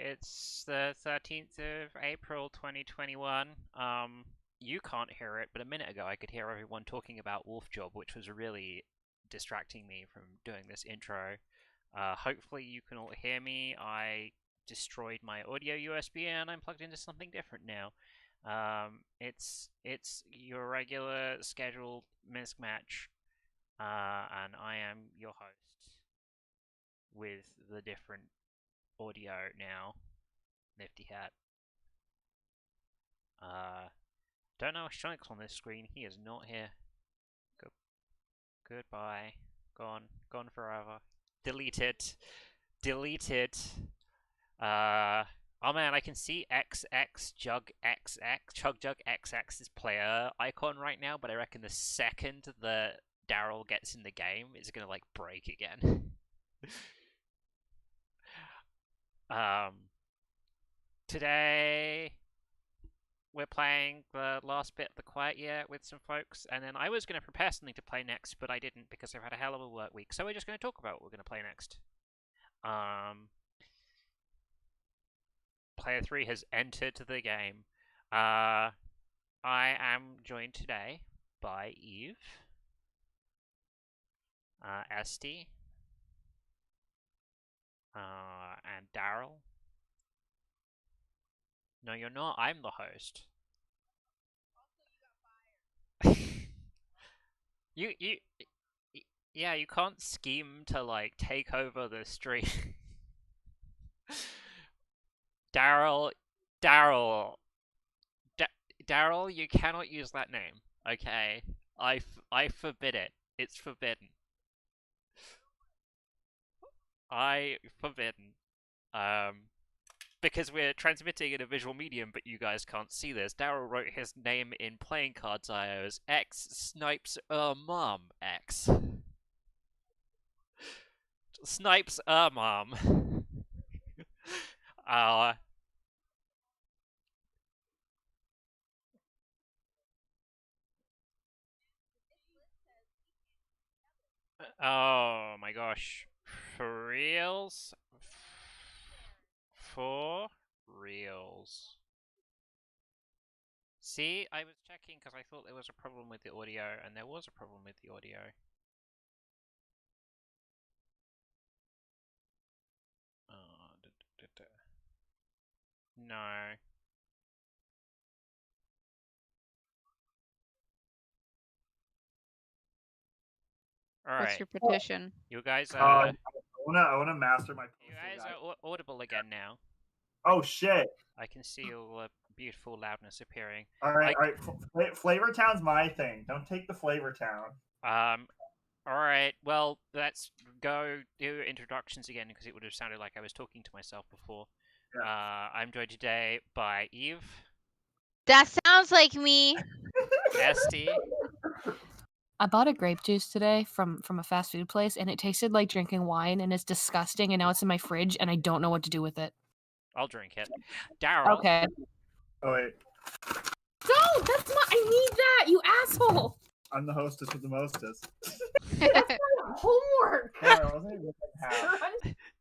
it's the 13th of April 2021. You can't hear it, but a minute ago I could hear everyone talking about Wolf Job, which was really distracting me from doing this intro. Hopefully you can all hear me. I destroyed my audio USB and I'm plugged into something different now. It's your regular scheduled Misc match, and I am your host with the different audio now. Nifty hat. Don't know if Shonik's on this screen. He is not here. Goodbye. Gone forever. Deleted. Oh man, I can see Chug Jug XX's player icon right now, but I reckon the second that Daryl gets in the game, it's gonna like break again. Today we're playing the last bit of the Quiet Year with some folks, and then I was going to prepare something to play next, but I didn't because I've had a hell of a work week, so we're just going to talk about what we're going to play next. Player 3 has entered the game. I am joined today by Eve, Esty, and Daryl. No, you're not. I'm the host. Yeah, you can't scheme to like take over the stream. Daryl, you cannot use that name. Okay, I forbid it. It's forbidden. Forbidden. Because we're transmitting in a visual medium, but you guys can't see this. Daryl wrote his name in playing cards IO as X Snipes Mom X. Snipes Mom. Oh my gosh. For reals? For reals. See, I was checking because I thought there was a problem with the audio, and there was a problem with the audio. No. All right. What's your petition? You guys I wanna master my. You guys are audible again now. Oh shit! I can see all the beautiful loudness appearing. All right. Flavor Town's my thing. Don't take the Flavor Town. All right. Well, let's go do introductions again because it would have sounded like I was talking to myself before. Yeah. I'm joined today by Eve. That sounds like me. Esty. I bought a grape juice today from a fast food place, and it tasted like drinking wine, and it's disgusting, and now it's in my fridge, and I don't know what to do with it. I'll drink it. Daryl. Okay. Oh, wait. No, that's not. I need that, you asshole! I'm the hostess with the mostest. That's not homework!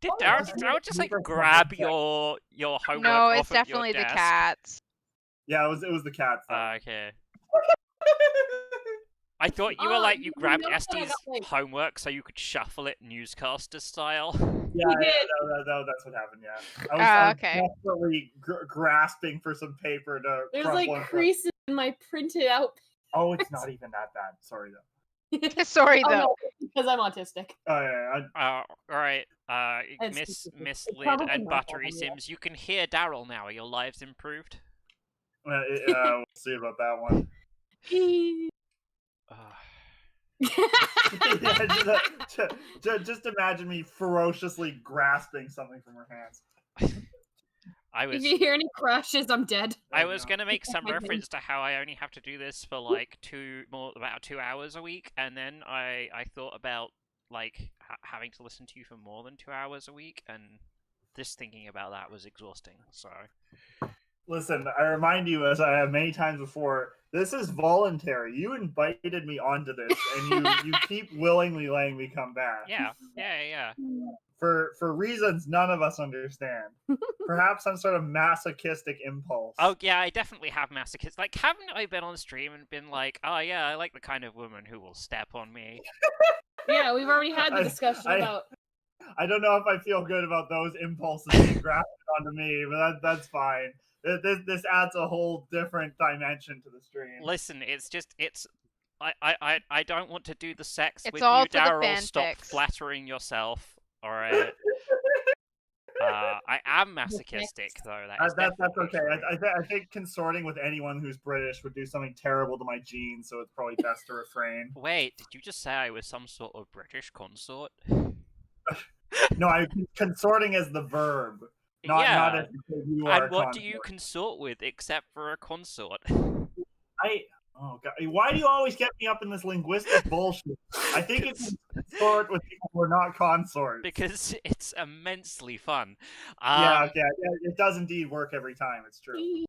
Did Daryl just like grab your homework No, off it's of your definitely the desk? cats. Yeah, it was the cats. Okay. I thought you were like, you grabbed Esty's homework so you could shuffle it newscaster style. Yeah, that's what happened, yeah. I was okay. desperately grasping for some paper to There's like creases in my printed out. Oh, it's not even that bad. Sorry, though. Sorry, though. No, because I'm autistic. Oh, yeah. Alright, Miss Lid and Buttery Sims, you can hear Daryl now. Are your lives improved? We'll see about that one. Just imagine me ferociously grasping something from her hands. If you hear any crashes, I'm dead. I was gonna make some reference to how I only have to do this for like about 2 hours a week, and then I thought about like having to listen to you for more than 2 hours a week, and just thinking about that was exhausting. So, Listen, I remind you, as I have many times before, this is voluntary. You invited me onto this, and you keep willingly letting me come back. Yeah. For reasons none of us understand. Perhaps some sort of masochistic impulse. Oh yeah, I definitely have masochists. Like, haven't I been on stream and been like, oh yeah, I like the kind of woman who will step on me? Yeah, we've already had the discussion about. I don't know if I feel good about those impulses being grafted onto me, but that's fine. This adds a whole different dimension to the stream. Listen, I don't want to do the sex It's with all you, for the Daryl. Stop fanfics. flattering yourself. All right. I am masochistic, though. That's okay. I think consorting with anyone who's British would do something terrible to my genes, so it's probably best to refrain. Wait, did you just say I was some sort of British consort? No, consorting as the verb. Not as you are. And what do you consort with except for a consort? Oh god, why do you always get me up in this linguistic bullshit? I think it's consort with people who are not consorts. Because it's immensely fun. Yeah, it does indeed work every time. It's true.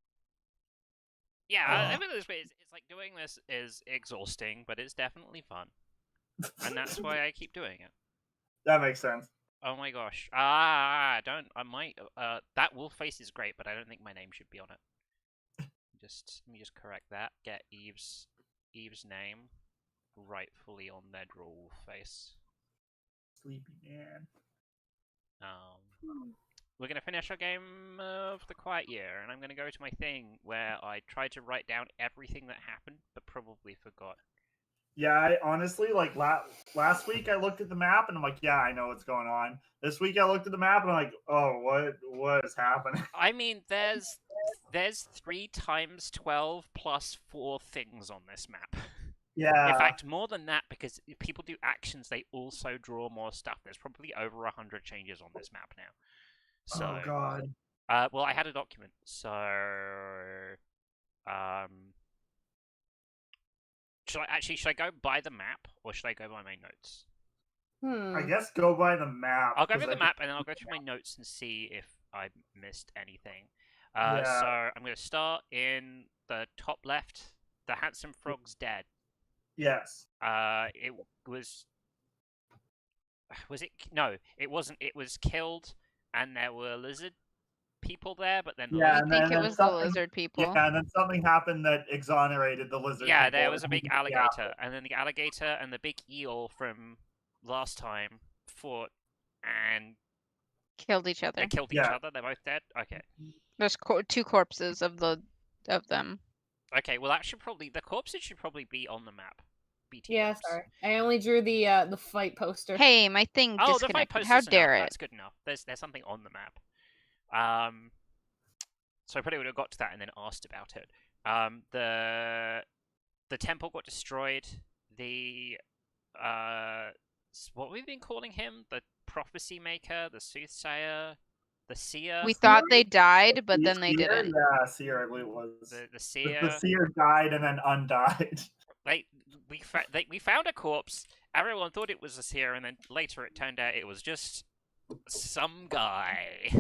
Yeah, I mean, it's like doing this is exhausting, but it's definitely fun, and that's why I keep doing it. That makes sense. Oh my gosh! That wolf face is great, but I don't think my name should be on it. Let me just correct that. Get Eve's name rightfully on their draw wolf face. Sleepy man. We're gonna finish our game of the Quiet Year, and I'm gonna go to my thing where I tried to write down everything that happened, but probably forgot. Yeah, I honestly, like, last week I looked at the map and I'm like, yeah, I know what's going on. This week I looked at the map and I'm like, oh, what is happening? I mean, there's 3 times 12 plus 4 things on this map. Yeah. In fact, more than that, because if people do actions, they also draw more stuff. There's probably over 100 changes on this map now. So, oh god. Well, I had a document, so should I go by the map or should I go by my notes? I guess go by the map. I'll go by the map and then I'll go through my notes and see if I missed anything. Yeah. So I'm going to start in the top left. The handsome frog's dead. Yes. It was. Was it? No, it wasn't. It was killed, and there were lizard people there, but then I think it was the lizard people. Yeah, and then something happened that exonerated the lizard. Yeah, people. there was a big alligator, and then the alligator and the big eel from last time fought and Killed each other. they killed each other. They're both dead. Okay. There's 2 corpses of them. Okay. Well, the corpses should probably be on the map. BT Yeah, corpse. sorry. I only drew the fight poster. Hey, my thing Oh, the fight disconnected. poster's How enough. dare it? That's good enough. There's something on the map. So I probably would have got to that and then asked about it. The temple got destroyed. The what have we been calling him? The prophecy maker, the soothsayer, the seer. We thought they died, but then they didn't. Yeah, seer, I believe it was. The seer. The seer died and then undied. We found a corpse. Everyone thought it was a seer, and then later it turned out it was just some guy.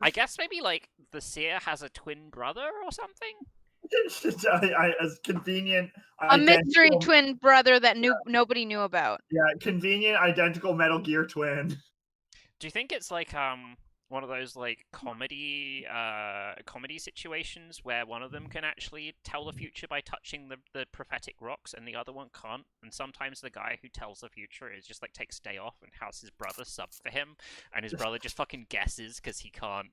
I guess maybe like the seer has a twin brother or something. As convenient. A mystery twin brother that nobody knew about. Yeah, convenient identical Metal Gear twin. Do you think it's like one of those like comedy situations where one of them can actually tell the future by touching the prophetic rocks and the other one can't? And sometimes the guy who tells the future is just like takes a day off and has his brother sub for him, and his brother just fucking guesses because he can't.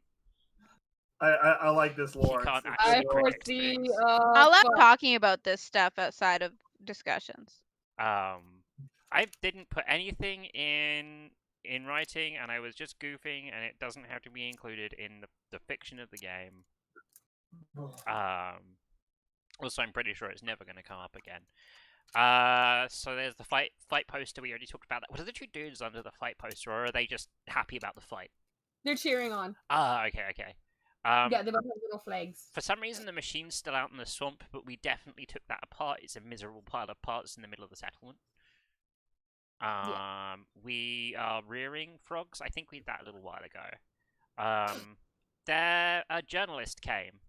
I like this lore. He can't actually predict things. I'll love talking about this stuff outside of discussions. I didn't put anything in writing, and I was just goofing, and it doesn't have to be included in the fiction of the game. Also, I'm pretty sure it's never going to come up again. So there's the fight poster. We already talked about that. What are the 2 dudes under the fight poster, or are they just happy about the fight? They're cheering on. Okay. Yeah, they both have little flags. For some reason, the machine's still out in the swamp, but we definitely took that apart. It's a miserable pile of parts in the middle of the settlement. We are rearing frogs. I think we did that a little while ago. They're a journalist came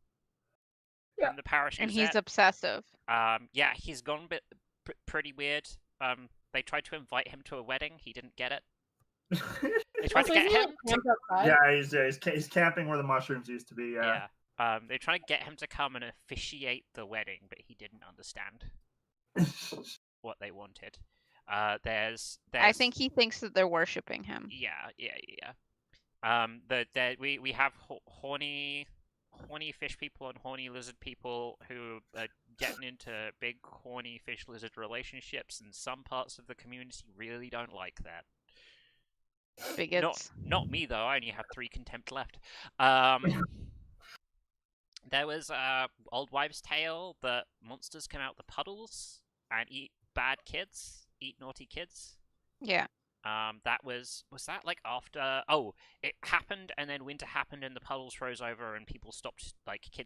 Yeah. from the Parish And Gazette. he's obsessive. Yeah, he's gone pretty weird. They tried to invite him to a wedding. He didn't get it. They tried to get him to... Yeah, he's camping where the mushrooms used to be. Yeah. They're trying to get him to come and officiate the wedding, but he didn't understand what they wanted. There's I think he thinks that they're worshipping him. Yeah. We have horny fish people and horny lizard people who are getting into big horny fish lizard relationships, and some parts of the community really don't like that. Bigots. Not me though. I only have 3 contempt left. There was old wives' tale that monsters come out the puddles and eat naughty kids. Yeah. That was that like after? Oh, it happened, and then winter happened, and the puddles froze over, and kids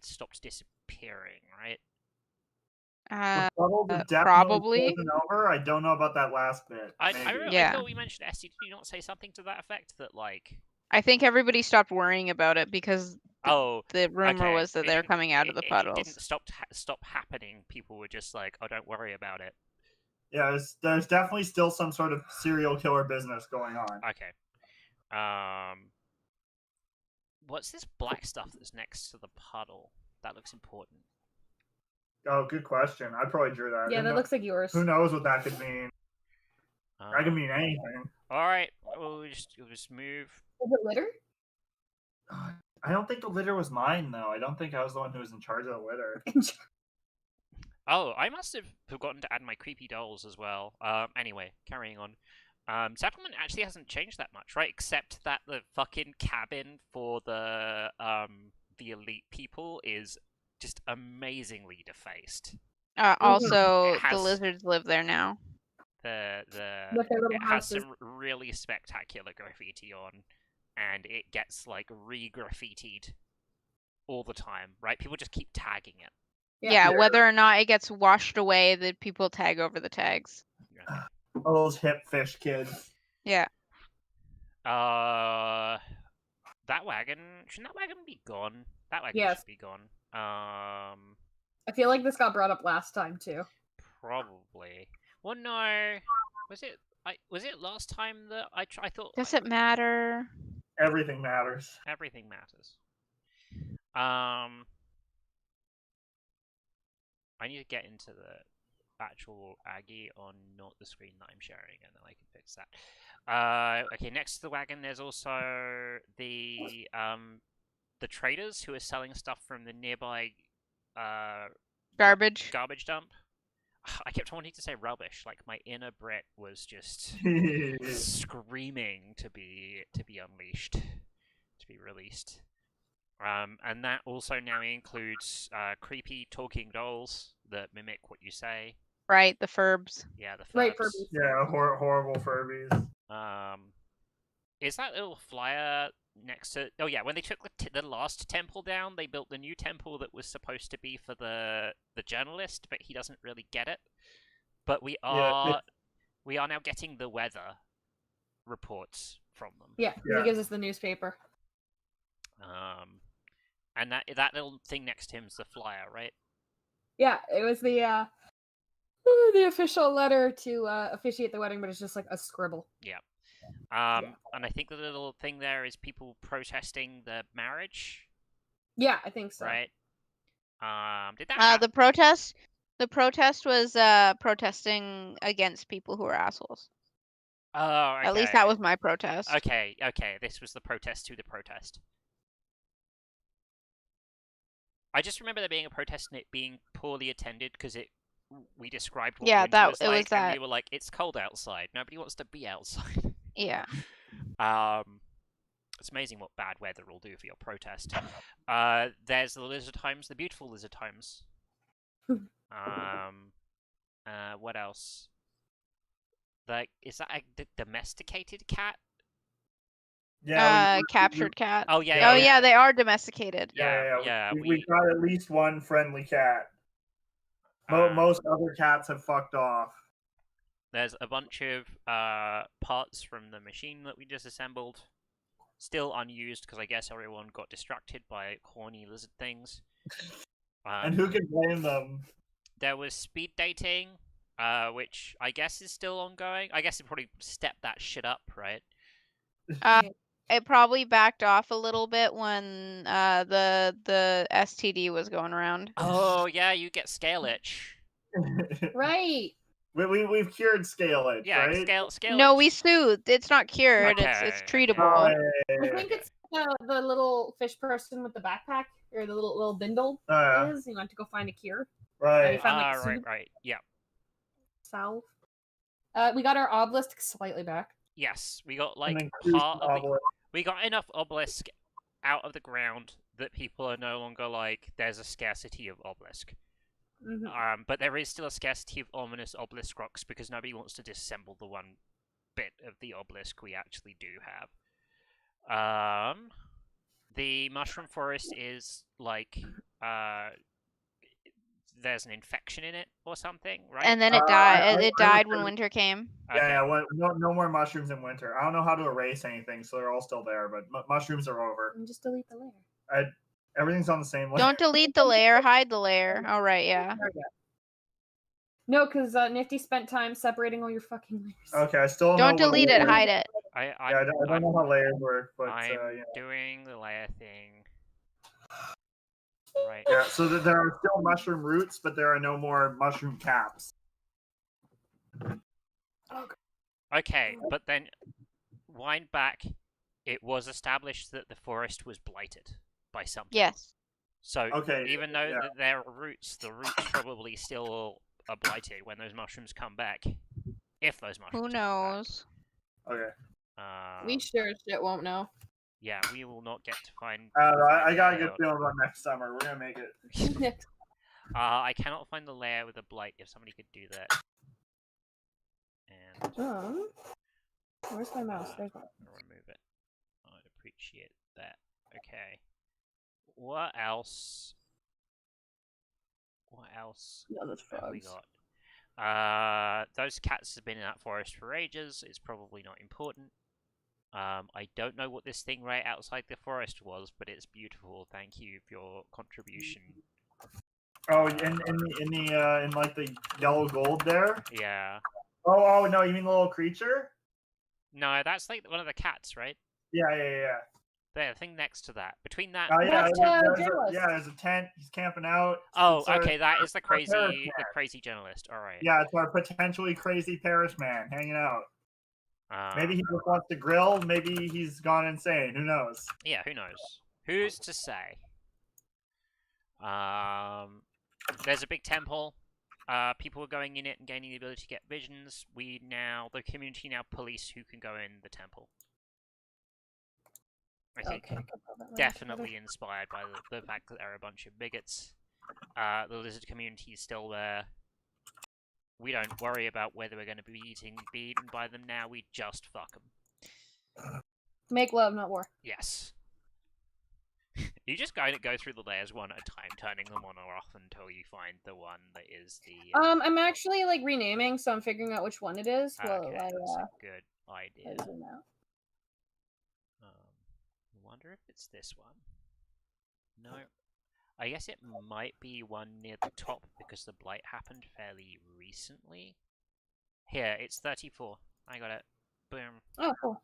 stopped disappearing, right? Probably. Over. I don't know about that last bit. I Yeah. thought we mentioned Essie. Did you not say something to that effect? That like. I think everybody stopped worrying about it because the rumor okay. was that they're coming out of the puddles. It didn't stop happening. People were just like, "Oh, don't worry about it." Yeah, there's definitely still some sort of serial killer business going on. Okay. What's this black stuff that's next to the puddle? That looks important. Oh, good question. I probably drew that. Yeah, that looks like yours. Who knows what that could mean? That could mean anything. All right, we'll just move. Is it litter? I don't think the litter was mine though. I don't think I was the one who was in charge of the litter. Oh, I must have forgotten to add my creepy dolls as well. Anyway, carrying on. Settlement actually hasn't changed that much, right? Except that the fucking cabin for the elite people is just amazingly defaced. Also, the lizards live there now. It has houses. some really spectacular graffiti on, and it gets like re-graffitied all the time, right? People just keep tagging it. Yeah, whether or not it gets washed away, the people tag over the tags. All those hip fish kids. Yeah. That wagon, shouldn't that wagon be gone? That wagon should be gone. I feel like this got brought up last time too. Probably. Well, no. Was it last time that I thought? Does it matter? Everything matters. Everything matters. I need to get into the actual Aggie on not the screen that I'm sharing, and then I can fix that. Okay, next to the wagon, there's also the traders who are selling stuff from the nearby garbage dump. I kept wanting to say rubbish, like my inner Brit was just screaming to be unleashed, to be released. And that also now includes creepy talking dolls that mimic what you say. Right, the Furbs. Yeah, the Furbs. Right, Furbies. Yeah, horrible Furbies. Is that little flyer next to? Oh yeah, when they took the last temple down, they built the new temple that was supposed to be for the journalist, but he doesn't really get it. But we are now getting the weather reports from them. Yeah, he gives us the newspaper. And that little thing next to him is the flyer, right? Yeah, it was the official letter to officiate the wedding, but it's just like a scribble. Yeah. And I think the little thing there is people protesting the marriage. Yeah, I think so. Right. Did that the protest was protesting against people who are assholes. Oh, okay. At least that was my protest. Okay. This was the protest to the protest. I just remember there being a protest and it being poorly attended because we described what winter was like, and we were like, it's cold outside. Nobody wants to be outside. Yeah. It's amazing what bad weather will do for your protest. There's the lizard homes, the beautiful lizard homes. What else? Like, is that a domesticated cat? Yeah. Captured cat. Oh yeah. Yeah, they are domesticated. Yeah. We got at least one friendly cat. Most other cats have fucked off. There's a bunch of parts from the machine that we disassembled. Still unused because I guess everyone got distracted by corny lizard things. And who can blame them? There was speed dating, which I guess is still ongoing. I guess it probably stepped that shit up, right? It probably backed off a little bit when the STD was going around. Oh yeah, you get scale itch. Right. We've cured scale itch, Yeah, right? scale No, itch. we soothed. It's not cured. It's Okay. treatable. yeah. I think it's the little fish person with the backpack or the little bindle Yeah. is. You went to go find a cure. Right. found, like, a Right. Yeah. Salve. We got our obelisk slightly back. Yes, we got And like then cruise part of the, obelisk. we got enough obelisk out of the ground that people are no longer like there's a scarcity of obelisk. But there is still a scarcity of ominous obelisk rocks because nobody wants to disassemble the one bit of the obelisk we actually do have. The mushroom forest is like there's an infection in it or something, right? And then it died. It died when winter came. Yeah, no more mushrooms in winter. I don't know how to erase anything, so they're all still there. But mushrooms are over. And just delete the layer. Everything's on the same layer. Don't delete the layer. Hide the layer. Oh right, yeah. No, because Nifty spent time separating all your fucking layers. Okay, I still Don't delete it. Hide it. I don't know how layers work, but I'm yeah. doing the layer thing. Right. Yeah, so there are still mushroom roots, but there are no more mushroom caps. Okay, but then wind back. It was established that the forest was blighted by something. Yes. So Okay, even though yeah. there are roots, the roots probably still are blighted when those mushrooms come back. If those mushrooms. Who knows? Okay. We sure as shit won't know. Yeah, we will not get to find. I got a good out. feeling about next summer. We're gonna make it. I cannot find the layer with a blight. If somebody could do that. And where's my mouse? There's one. remove it. I'd appreciate that. Okay. What else? What else No, that's have we frogs. got? Those cats have been in that forest for ages. It's probably not important. I don't know what this thing right outside the forest was, but it's beautiful. Thank you for your contribution. Oh, in like the yellow gold there. Yeah. Oh no, you mean the little creature? No, that's like one of the cats, right? Yeah. The thing next to that. Between that. Yeah, That's, there's a tent. He's camping out. Oh, It's our- okay. That is the Paris crazy journalist. All right. Yeah, it's our potentially crazy Paris man hanging out. Maybe he just wants to grill. Maybe he's gone insane. Who knows? Yeah, who knows? Who's to say? There's a big temple. People are going in it and gaining the ability to get visions. The community now police who can go in the temple. I think definitely inspired by the fact that there are a bunch of bigots. The lizard community is still there. We don't worry about whether we're going to be eaten by them now. We just fuck them. Make love, not war. Yes. You just go through the layers one at a time, turning them on or off until you find the one that is the. I'm actually like renaming, so I'm figuring out which one it is. Okay, that's a good idea. I zoom out. I wonder if it's this one. No. I guess it might be one near the top because the blight happened fairly recently. Here, it's 34. I got it. Boom. Oh, cool.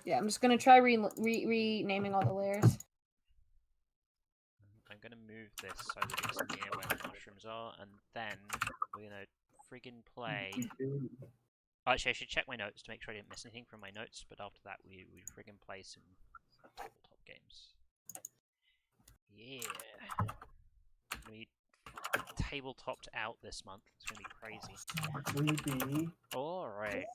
Yeah, I'm just gonna try renaming all the layers. I'm gonna move this so that it's near where the mushrooms are, and then we're gonna friggin' play. Actually, I should check my notes to make sure I didn't miss anything from my notes, but after that we friggin' play some tabletop games. Yeah. We tabletopped out this month. It's gonna be crazy. Alright.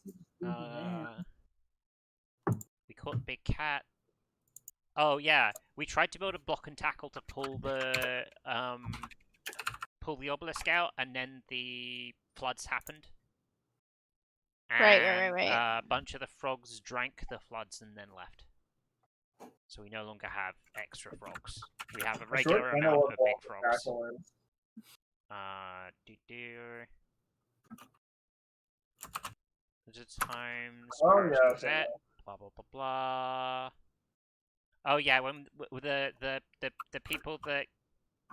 We caught a big cat. Oh yeah, we tried to build a block and tackle to pull the obelisk out, and then the floods happened. Right. A bunch of the frogs drank the floods and then left. So we no longer have extra frogs. We have a regular amount of big frogs. The times. Oh, Priority yeah, okay, set. Blah blah blah blah. Oh yeah, when the people that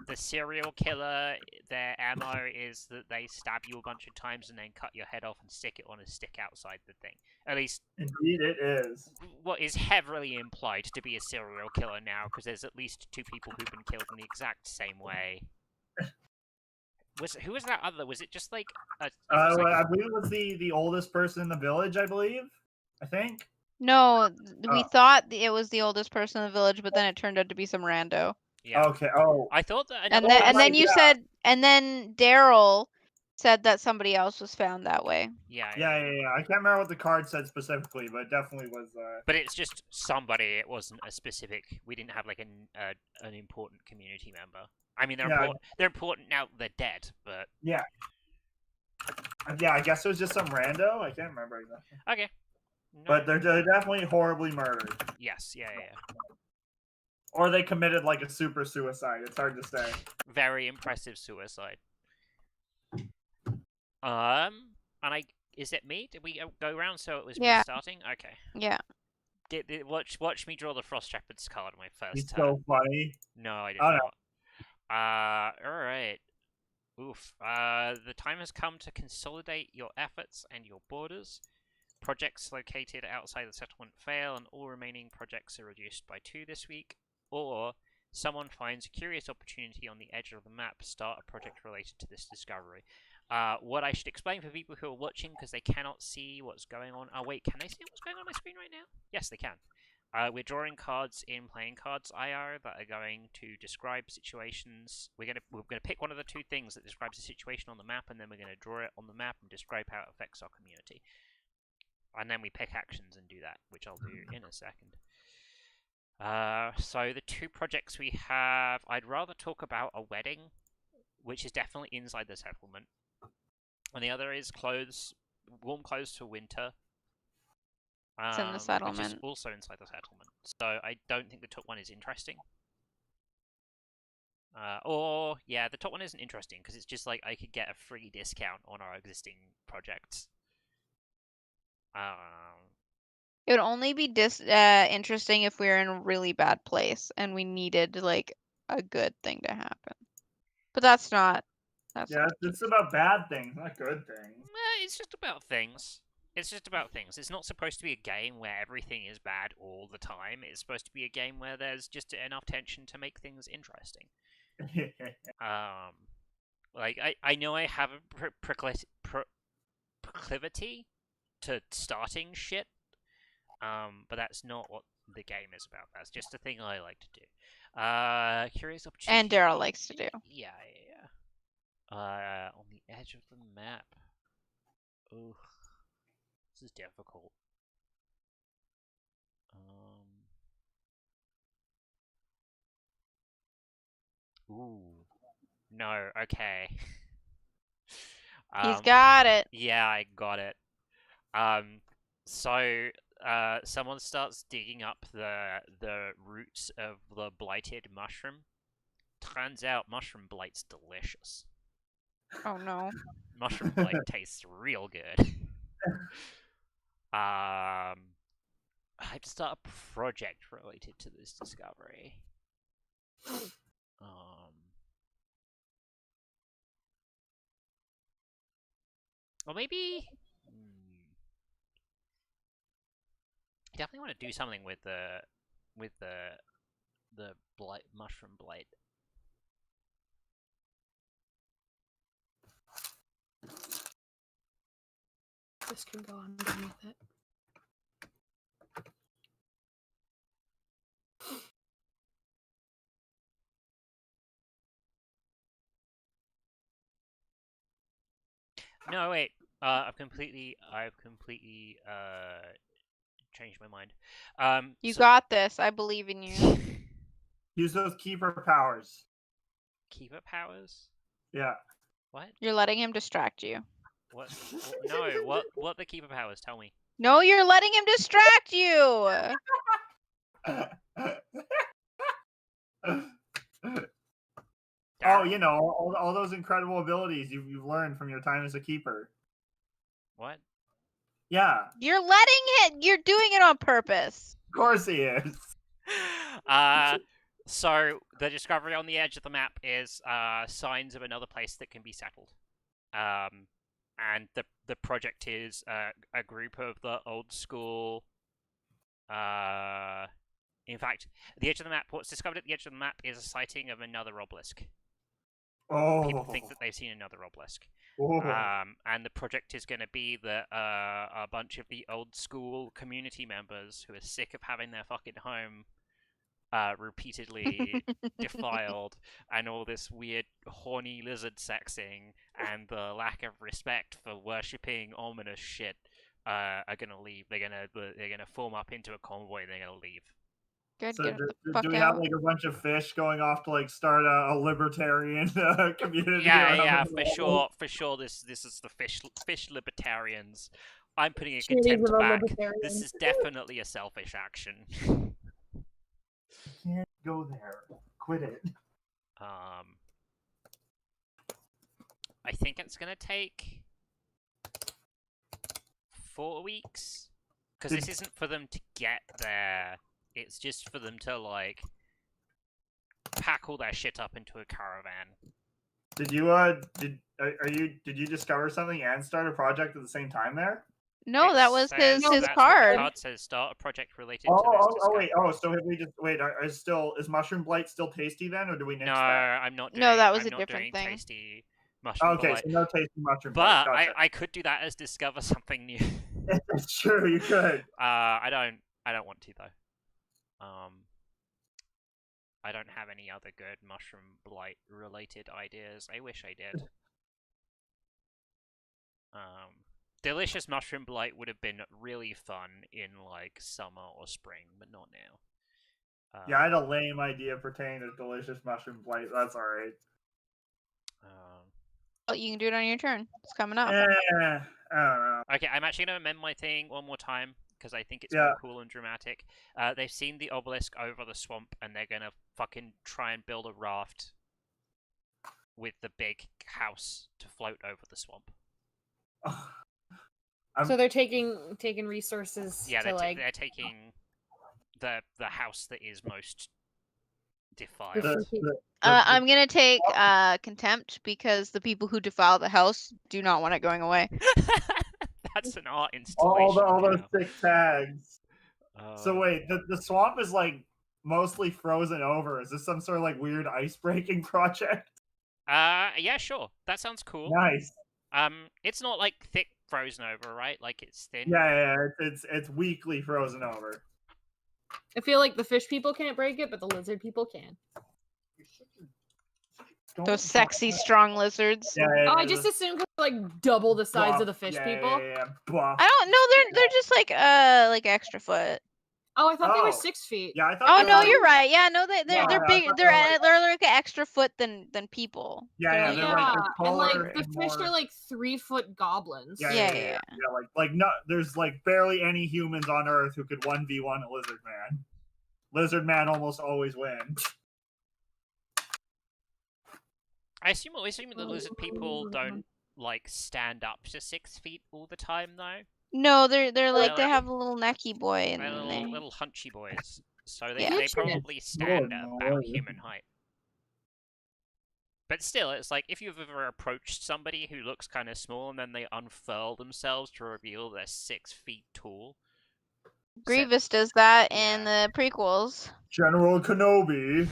the serial killer, their ammo is that they stab you a bunch of times and then cut your head off and stick it on a stick outside the thing. At least Indeed, it is. what is heavily implied to be a serial killer now, because there's at least 2 people who've been killed in the exact same way. Who was that other? Was it just like a? It was like, I believe it was the oldest person in the village. I believe. I think. No, we Oh. thought it was the oldest person in the village, but then it turned out to be some rando. yeah. Okay. Oh. I thought that. And Another then you yeah. said, and then Daryl said that somebody else was found that way. Yeah. Yeah. I can't remember what the card said specifically, but it definitely was. But it's just somebody. It wasn't a specific. We didn't have like an important community member. I mean, they're Yeah. important. They're important now. They're dead, but Yeah. Yeah, I guess it was just some rando. I can't remember exactly. okay. No. But they're definitely horribly murdered. Yes. Yeah. Or they committed like a super suicide. It's hard to say. Very impressive suicide. And is it me? Did we go around so it was me Yeah. starting? Okay. Yeah. Watch me draw the Frost Shepherd's card on my first He's turn. so funny. No, I didn't. Oh, no. Alright. Oof. The time has come to consolidate your efforts and your borders. Projects located outside the settlement fail, and all remaining projects are reduced by 2 this week. Or someone finds a curious opportunity on the edge of the map. Start a project related to this discovery. What I should explain for people who are watching, because they cannot see what's going on. Oh wait, can they see what's going on my screen right now? Yes, they can. We're drawing cards in Playing Cards IO that are going to describe situations. We're gonna pick one of the 2 things that describes the situation on the map, and then we're gonna draw it on the map and describe how it affects our community. And then we pick actions and do that, which I'll do in a second. So the 2 projects we have, I'd rather talk about a wedding, which is definitely inside the settlement, and the other is warm clothes for winter. It's in the Which is settlement. also inside the settlement. So I don't think the top one is interesting. Yeah, the top one isn't interesting because it's just like I could get a free discount on our existing projects. It would only be interesting if we were in a really bad place and we needed like a good thing to happen. But that's not. Yeah, it's about bad things, not good things. It's just about things. It's just about things. It's not supposed to be a game where everything is bad all the time. It's supposed to be a game where there's just enough tension to make things interesting. Like I know I have a proclivity to starting shit, but that's not what the game is about. That's just a thing I like to do. Curious opportunity. And Daryl likes to do. Yeah. On the edge of the map. Ooh, this is difficult. Ooh, no. Okay. He's got it. Yeah, I got it. So someone starts digging up the roots of the blighted mushroom. Turns out mushroom blight's delicious. Oh no. Mushroom blight tastes real good. I have to start a project related to this discovery. Or maybe I definitely want to do something with the blight, mushroom blight. This can go underneath it. No, wait. I've completely changed my mind. You got this. I believe in you. Use those keeper powers. Keeper powers? Yeah. What? You're letting him distract you. What? No. What the keeper powers? Tell me. No, you're letting him distract you. Oh, you know, all those incredible abilities you've learned from your time as a keeper. What? Yeah, You're you're doing it on purpose. of course he is. So the discovery on the edge of the map is signs of another place that can be settled. And the project is a group of the old school. In fact, the edge of the map. What's discovered at the edge of the map is a sighting of another obelisk. Oh, People think that they've seen another obelisk. oh. And the project is going to be that a bunch of the old school community members who are sick of having their fucking home repeatedly defiled, and all this weird horny lizard sexing, and the lack of respect for worshipping ominous shit, are gonna leave. They're gonna form up into a convoy. And they're gonna leave. Good, So get do, the fuck do we have out. like a bunch of fish going off to like start a libertarian community? Yeah, around the for world? sure. This is the fish libertarians. I'm putting a Cheerleaders contempt of a back. libertarian. This is definitely a selfish action. You can't go there. Quit it. I think it's gonna take 4 weeks, because this isn't for them to get there. It's just for them to like pack all their shit up into a caravan. Did you did you discover something and start a project at the same time there? No, that was his That's what the card. card says. Start a project related Oh, to this wait. discovery. Oh, so have we just wait? Is mushroom blight still tasty then, or do we nix No, that? I'm not doing. No, that was I'm a not different doing thing. tasty mushroom Okay, blight. so no tasty mushroom But blight. Gotcha. I could do that as discover something new. Sure, you could. I don't want to though. I don't have any other good mushroom blight related ideas. I wish I did. Delicious mushroom blight would have been really fun in like summer or spring, but not now. Yeah, I had a lame idea pertaining to delicious mushroom blight. That's all right. Well, you can do it on your turn. It's coming up. I don't know. Okay, I'm actually gonna amend my thing one more time because I think it's Yeah. more cool and dramatic. They've seen the obelisk over the swamp, and they're gonna fucking try and build a raft with the big house to float over the swamp. So they're taking resources Yeah, to like. they're taking the house that is most defiled. I'm gonna take contempt because the people who defile the house do not want it going away. That's an art installation. all those now. 6 tags. So Uh, wait, the swamp is like mostly frozen over. Is this some sort of like weird ice breaking project? yeah, sure. That sounds cool. Nice. It's not like thick frozen over, right? Like it's thin. Yeah, it's weakly frozen over. I feel like the fish people can't break it, but the lizard people can. Those sexy, strong lizards. Yeah, Oh, I just assumed like double the size of the fish people. Yeah, buff. I don't know. They're just like extra foot. Oh, I thought they were Oh. 6 feet. Yeah, I thought. Oh they no, were- you're right. Yeah, no, they're Yeah, I big. thought They're they were like an extra foot than people. Yeah, They're they're like- like Yeah, they're and like taller the and fish more- are like 3-foot goblins. Yeah, like no, there's like barely any humans on Earth who could 1v1 a lizard man. Lizard man almost always wins. I assume the lizard people don't like stand up to 6 feet all the time though. No, they're like they like- have a little necky boy and They're then little hunchy boys, so they Yeah. they probably stand at no about way. human height. But still, it's like if you've ever approached somebody who looks kind of small and then they unfurl themselves to reveal they're 6 feet tall. Grievous does that in the prequels. General Kenobi.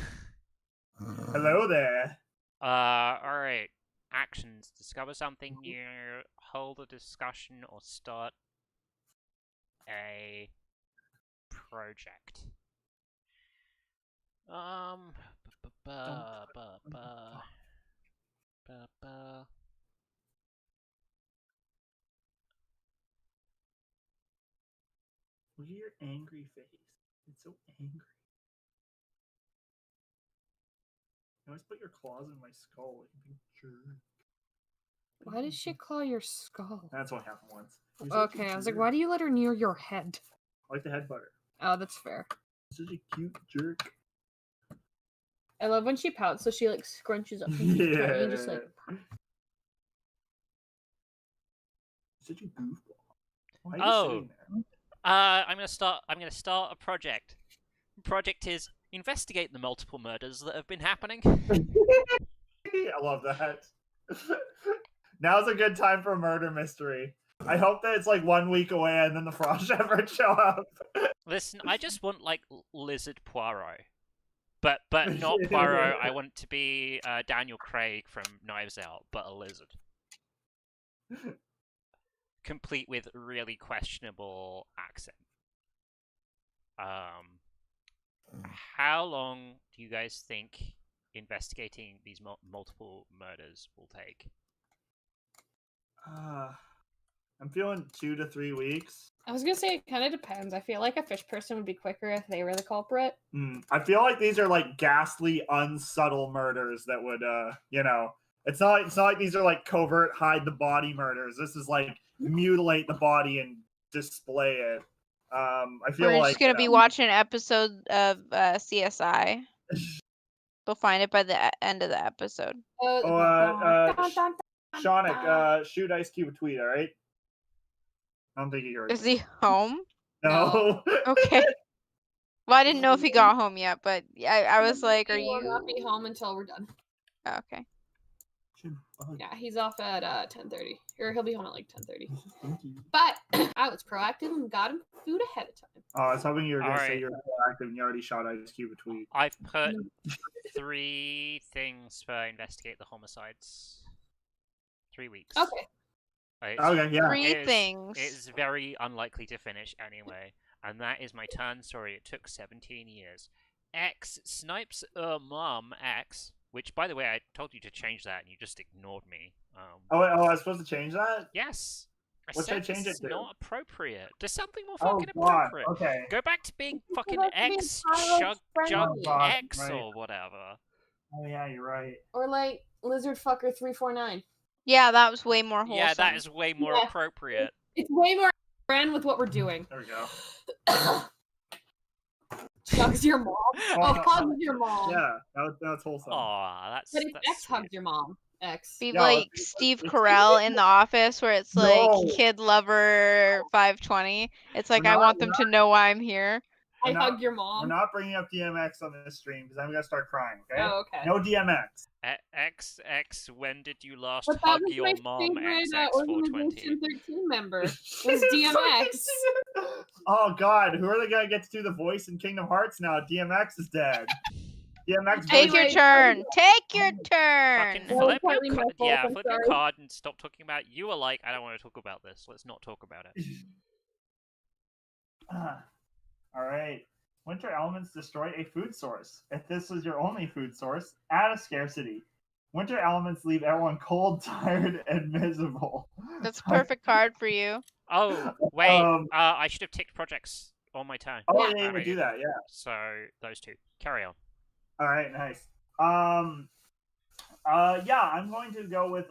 Hello there. Alright. Actions. Discover something new, hold a discussion, or start a project. Look at your angry face. It's so angry. You always put your claws in my skull. Like a big jerk. Why did she claw your skull? That's what happened once. You're such a Okay, I was like, jerk. why do you let her near your head? I like the head butter. Oh, that's fair. Such a cute jerk. I love when she pouts, so she like scrunches up and keeps trying, just like. Such a goofball. Why are you Oh. sitting there? I'm gonna start a project. The project is investigate the multiple murders that have been happening. I love that. Now's a good time for a murder mystery. I hope that it's like 1 week away and then the Frost Shepherd show up. Listen, I just want like Lizard Poirot, but not Poirot. I want it to be Daniel Craig from Knives Out, but a lizard, complete with really questionable accent. How long do you guys think investigating these multiple murders will take? I'm feeling 2 to 3 weeks. I was gonna say it kind of depends. I feel like a fish person would be quicker if they were the culprit. I feel like these are like ghastly, unsubtle murders that would, it's not like these are like covert hide the body murders. This is like mutilate the body and display it. I feel We're like just gonna be watching an episode of CSI. We'll find it by the end of the episode. Shonic, shoot Ice Cube a tweet, all right? I don't think he heard. Is he home? No. Okay. Well, I didn't know if he got home yet, but I was like, "Are He will you?" not be home until we're done. Oh, okay. Yeah, he's off at 10:30, or he'll be home at like 10:30. But I was proactive and got him food ahead of time. Oh, I was hoping you were going to say Alright. you're proactive and you already shot Ice Cube a tweet. I've put 3 things for investigate the homicides. 3 weeks. Okay. Okay, yeah. 3 things. It's very unlikely to finish anyway, and that is my turn story. It took 17 years. X snipes mom X, which by the way I told you to change that and you just ignored me. Oh, I was supposed to change that? Yes. What should I said change this it is to? not appropriate. Do something more Oh, fucking God. appropriate. Okay. Go back to being fucking have to be X entirely Jug friendly. God, X right. or whatever. Oh, yeah, you're right. Or like Lizard Fucker 349. Yeah, that was way more wholesome. Yeah, that is way more Yeah. appropriate. It's way more brand with what we're doing. There we go. Chugs your mom. Oh, hugs your mom. Yeah, that's wholesome. Aw, that's But it's that's X hugs sweet. your mom. X. Be Yeah, like let's- Steve let's- Carell in The Office, where it's like No. kid lover 520. It's like We're I not- want we're them to know why I'm here. I We're not- hug your We're mom. not bringing up DMX on this stream because I'm going to start crying, okay? Oh, okay. No DMX. XX, when did you last But that hug was your my mom? favorite XX420. Organization 13 member. Was DMX. Oh, God. Who are they going to get to do the voice in Kingdom Hearts now? DMX is dead. DMX Take voice- your turn. Take your turn. Fucking That was flip your partly my card. fault, Yeah, I'm flip your sorry. card and stop talking about. You were like, I don't want to talk about this. Let's not talk about it. All right. Winter elements destroy a food source. If this was your only food source, add a scarcity. Winter elements leave everyone cold, tired, and miserable. That's a perfect card for you. Oh wait, Um, I should have ticked projects on my turn. Oh, Yeah. yeah, you would do that, yeah. So those 2. Carry on. All right, nice. Yeah, I'm going to go with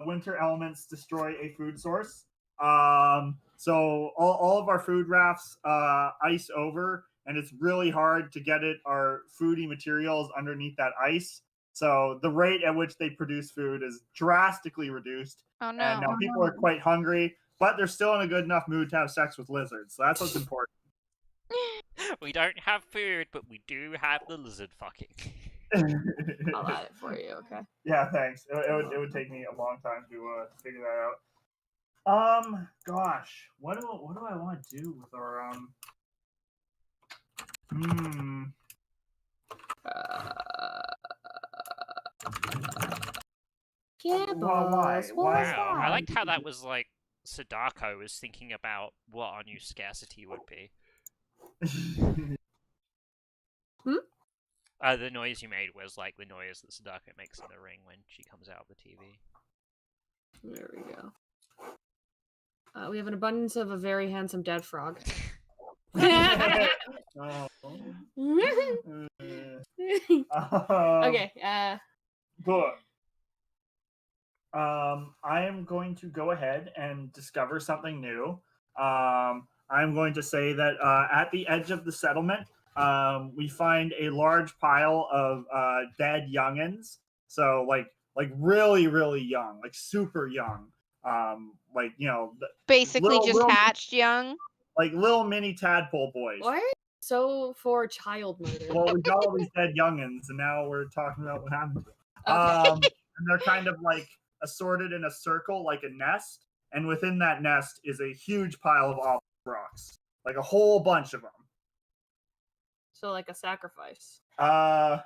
winter elements destroy a food source. So all of our food rafts ice over, and it's really hard to get our foodie materials underneath that ice. So the rate at which they produce food is drastically reduced, Oh and no. now people are quite hungry, but they're still in a good enough mood to have sex with lizards. So that's what's important. We don't have food, but we do have the lizard fucking. I'll add it for you, okay? Yeah, thanks. It would take me a long time to figure that out. Gosh, what do I want to do with our Yeah, Why? Wow, I liked how that was like Sadako was thinking about what our new scarcity would be. The noise you made was like the noise that Sadako makes in the ring when she comes out of the TV. There we go. We have an abundance of a very handsome dead frog. Oh. Okay, Good. I am going to go ahead and discover something new. I'm going to say that at the edge of the settlement, we find a large pile of dead youngins. So like really, really young, like super young. like Basically just little hatched young. like little mini tadpole boys. What? So for child murder. Well, we got all these dead youngins, and now we're talking about what happened to them. Okay. And they're kind of like assorted in a circle, like a nest. And within that nest is a huge pile of obelisk rocks, like a whole bunch of them. So like a sacrifice. How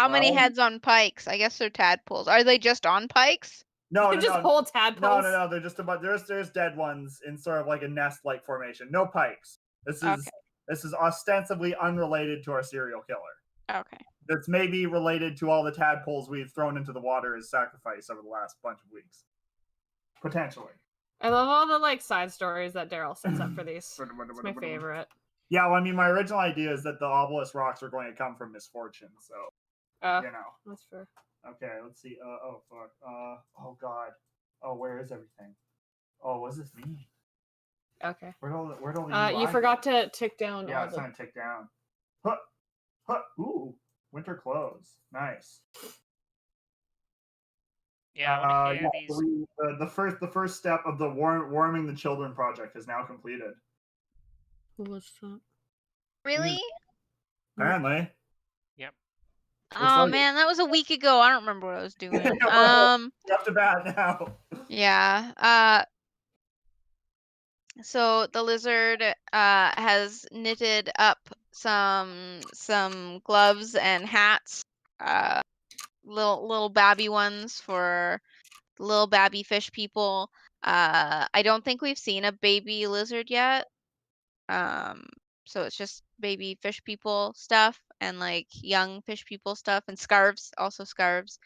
many Well- heads on pikes? I guess they're tadpoles. Are they just on pikes? No, They're just whole tadpoles. no. They're just about there's dead ones in sort of like a nest-like formation. No pikes. This is ostensibly unrelated to our serial killer. Okay. That's maybe related to all the tadpoles we've thrown into the water as sacrifice over the last bunch of weeks. Potentially. I love all the like side stories that Daryl sets up for these. It's my favorite. Yeah, well, I mean, my original idea is that the obelisk rocks are going to come from misfortune, so That's fair. Okay, let's see. Oh fuck. Oh god. Oh, where is everything? Oh, what does this mean? Okay. Where'd all the You UI forgot go? to tick down Yeah, all it's the... trying to tick down. Huh. Ooh, winter clothes. Nice. Yeah, I want to hear so these. the first step of the warming the children project is now completed. What's that? Really? Apparently. Yep. Oh like- man, that was a week ago. I don't remember what I was doing. You're up to bat now. Yeah. So the lizard has knitted up some gloves and hats, little babby ones for little babby fish people. I don't think we've seen a baby lizard yet. So it's just baby fish people stuff and like young fish people stuff and scarves, also scarves.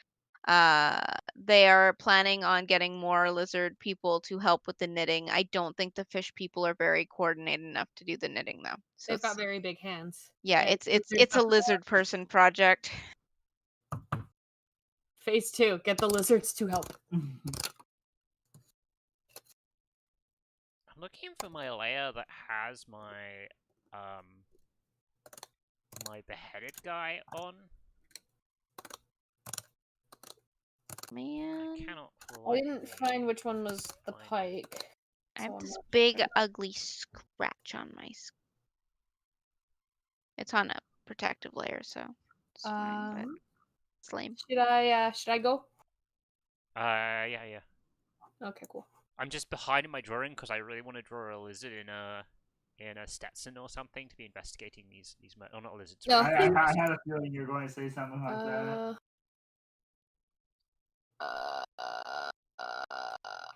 They are planning on getting more lizard people to help with the knitting. I don't think the fish people are very coordinated enough to do the knitting though. So They've got very big hands. yeah, Right? it's a lizard person project. Phase 2, get the lizards to help. I'm looking for my layer that has my my beheaded guy on. Man, I cannot. I didn't find which one was the find it. pike. I have so I'm this not big sure. ugly scratch on my It's on a protective layer, so it's fine, but it's lame. Should I go? Yeah. Okay, cool. I'm just behind in my drawing because I really want to draw a lizard in a Stetson or something to be investigating these oh, not lizards. No. sorry. I had a feeling you were going to say something like that.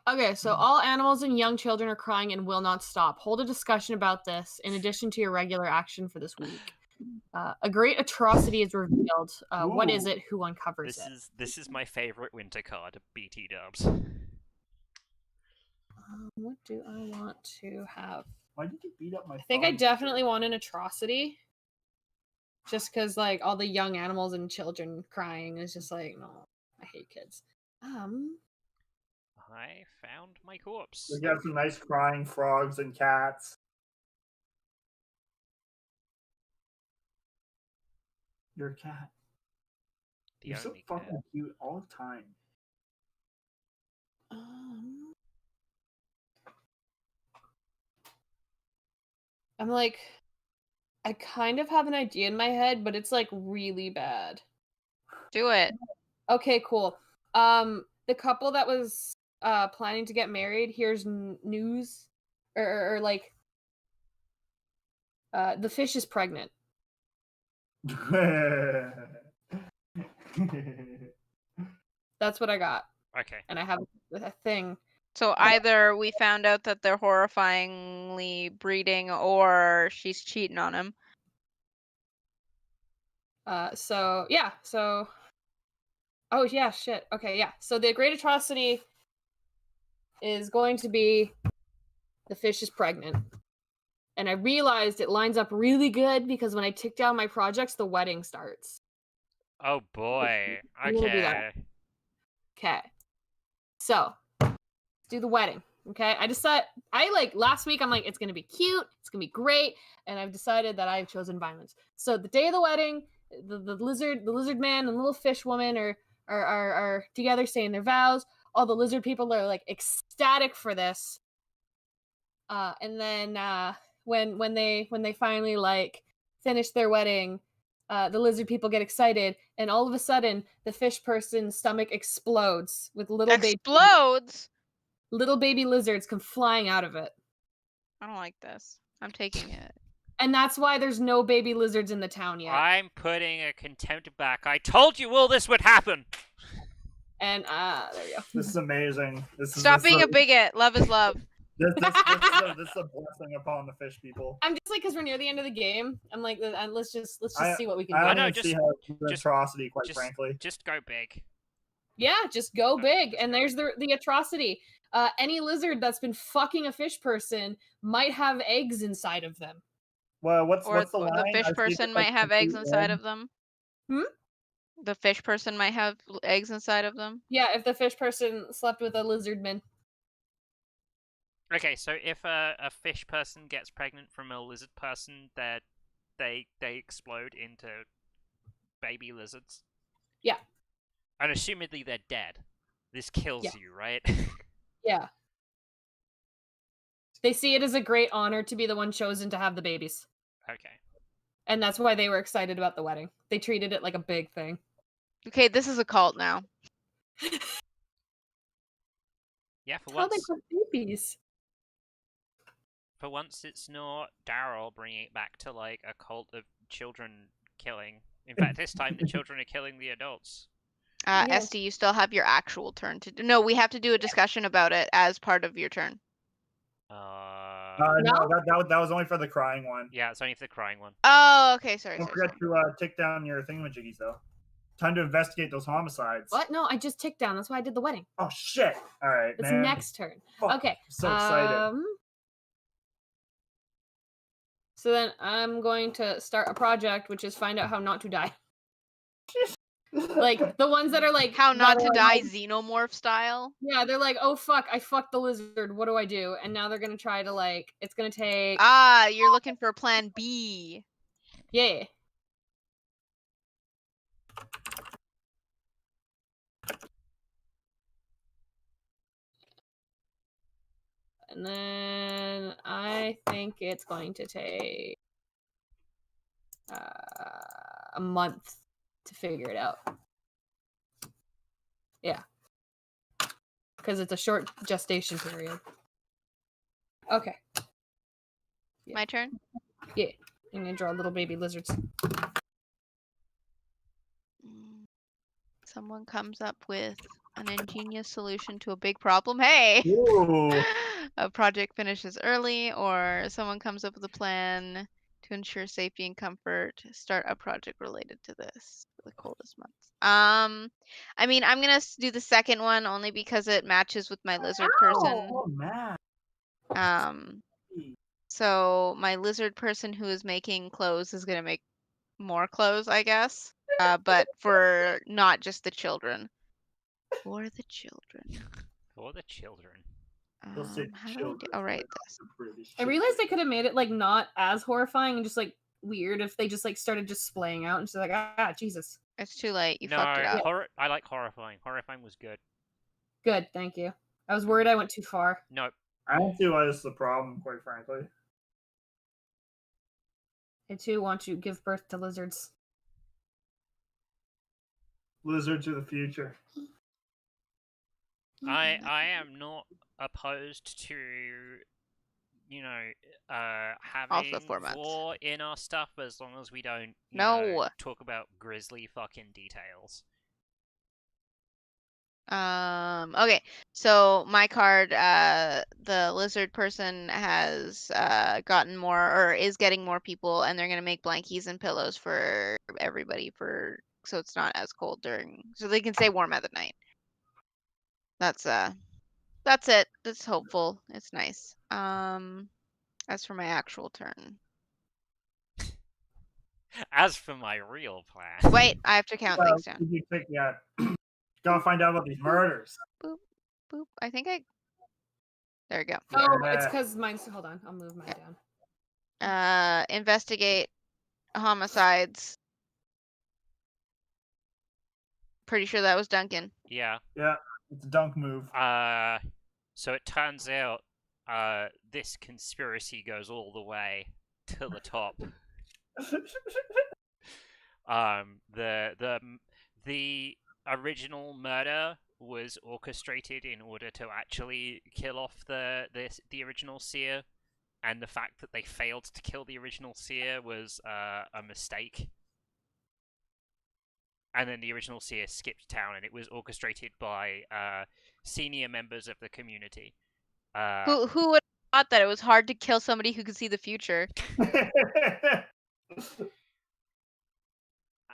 Okay, so all animals and young children are crying and will not stop. Hold a discussion about this in addition to your regular action for this week. A great atrocity is revealed. What is Ooh. it? Who uncovers it? This is my favorite winter card, BT dubs. What do I want to have? Why did you beat up my I think I phone? definitely want an atrocity. Just because, like, all the young animals and children crying is just like, no, I hate kids. I found my corpse. We got some nice crying frogs and cats. You're a cat. The You're so only fucking cat. cute all the time. I'm like, I kind of have an idea in my head, but it's like really bad. Do it. Okay, cool. The couple that was planning to get married, here's news, or like, the fish is pregnant. That's what I got, Okay. and I have a thing. So either we found out that they're horrifyingly breeding, or she's cheating on him. So yeah, so. Oh yeah, shit. Okay, yeah. So the great atrocity is going to be the fish is pregnant. And I realized it lines up really good because when I tick down my projects, the wedding starts. Oh boy. I'm gonna do that. Okay. Okay. So, let's do the wedding. Okay. Last week, I'm like, it's gonna be cute, it's gonna be great, and I've decided that I've chosen violence. So the day of the wedding, the lizard man and little fish woman are together saying their vows. all the lizard people are like ecstatic for this. And then when they finally like finish their wedding, the lizard people get excited, and all of a sudden the fish person's stomach explodes with little baby lizards come flying out of it. I don't like this. I'm taking it. And that's why there's no baby lizards in the town yet. I'm putting a contempt back. I told you all this would happen. And there you go. This is amazing. Stop being a bigot. Love is love. This is a blessing upon the fish people. I'm just like, because we're near the end of the game, I'm like, let's just see what we can I do. don't even see how it's atrocity, quite frankly. Just go big. Yeah, just go big. And there's the atrocity. Any lizard that's been fucking a fish person might have eggs inside of them. Well, what's the line? The fish person might have eggs inside of them. The fish person might have eggs inside of them. Yeah, if the fish person slept with a lizard man. Okay, so if a fish person gets pregnant from a lizard person, that they explode into baby lizards. Yeah. And assumedly they're dead. This kills you, right? Yeah. They see it as a great honor to be the one chosen to have the babies. Okay. And that's why they were excited about the wedding. They treated it like a big thing. Okay, this is a cult now. Yeah, for How once. they put babies. For once, it's not Daryl bringing it back to like a cult of children killing. In fact, this time the children are killing the adults. Yes. Esty, you still have your actual turn to do. No, we have to do a discussion about it as part of your turn. No, that was only for the crying one. Yeah, it's only for the crying one. Oh, okay, sorry. Don't forget to tick down your thingamajiggies, though. Time to investigate those homicides. What? No, I just ticked down. That's why I did the wedding. Oh shit! All right, It's man. next turn. Fuck, Okay. I'm so excited. So then I'm going to start a project, which is find out how not to die. Like the ones that are like how not to die xenomorph style. Yeah, they're like, oh fuck, I fucked the lizard. What do I do? And now they're gonna try to like, it's gonna take. You're looking for plan B. Yeah. And then I think it's going to take a month to figure it out. Yeah. Because it's a short gestation period. Okay. Yeah. My turn? Yeah. I'm going to draw little baby lizards. Someone comes up with an ingenious solution to a big problem. Hey! A project finishes early, or someone comes up with a plan to ensure safety and comfort. Start a project related to this for the coldest months. I mean, I'm gonna do the second one only because it matches with my lizard person. Oh man. So my lizard person who is making clothes is gonna make more clothes, I guess. But for not just the children. For the children. For the children. How do I write this? I realized they could have made it like not as horrifying and just like weird if they just like started just splaying out and she's like, Jesus. It's too late. You fucked it up. I like horrifying. Horrifying was good. Good, thank you. I was worried I went too far. Nope. I don't see why this is the problem, quite frankly. I too want to give birth to lizards. Lizards of the future. I am not opposed to, you know, having war in our stuff as long as we don't you know, talk about grisly fucking details. Okay, so my card, the lizard person has gotten more, or is getting more people, and they're gonna make blankies and pillows for everybody so it's not as cold so they can stay warm at the night. That's it. It's hopeful. It's nice. As for my actual turn. As for my real plan. Wait, I have to count things down. Gotta find out about these murders. Boop, boop. I think there we go. Oh, it's because mine's. Hold on, I'll move mine down. Investigate homicides. Pretty sure that was Duncan. Yeah. Yeah. It's a dunk move. So it turns out, this conspiracy goes all the way to the top. The original murder was orchestrated in order to actually kill off the original seer, and the fact that they failed to kill the original seer was a mistake. And then the original seer skipped town, and it was orchestrated by senior members of the community. Who would have thought that it was hard to kill somebody who could see the future?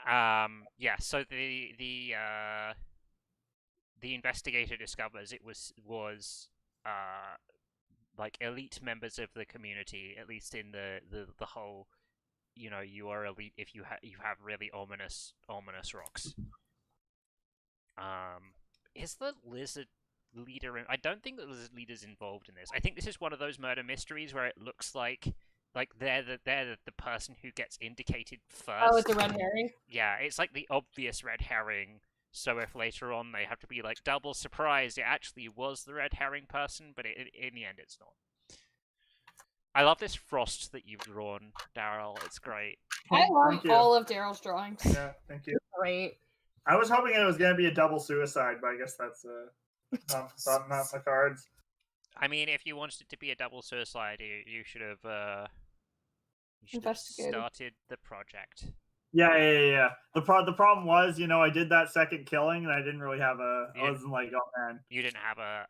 Yeah. So the investigator discovers it was like elite members of the community, at least in the whole. You know, you are elite if you have really ominous rocks. Is the lizard leader I don't think the lizard leader's involved in this. I think this is one of those murder mysteries where it looks like they're the person who gets indicated first. Oh, it's a red herring? Yeah, it's like the obvious red herring. So if later on they have to be like double surprised, it actually was the red herring person, but in the end it's not. I love this frost that you've drawn, Daryl. It's great. I love Thank you. all of Daryl's drawings. Yeah, thank you. Great. I was hoping it was going to be a double suicide, but I guess that's not the cards. I mean, if you wanted it to be a double suicide, you should have Investigated. started the project. Yeah. The problem was, I did that second killing, and I didn't really have I wasn't like, oh man. You didn't have a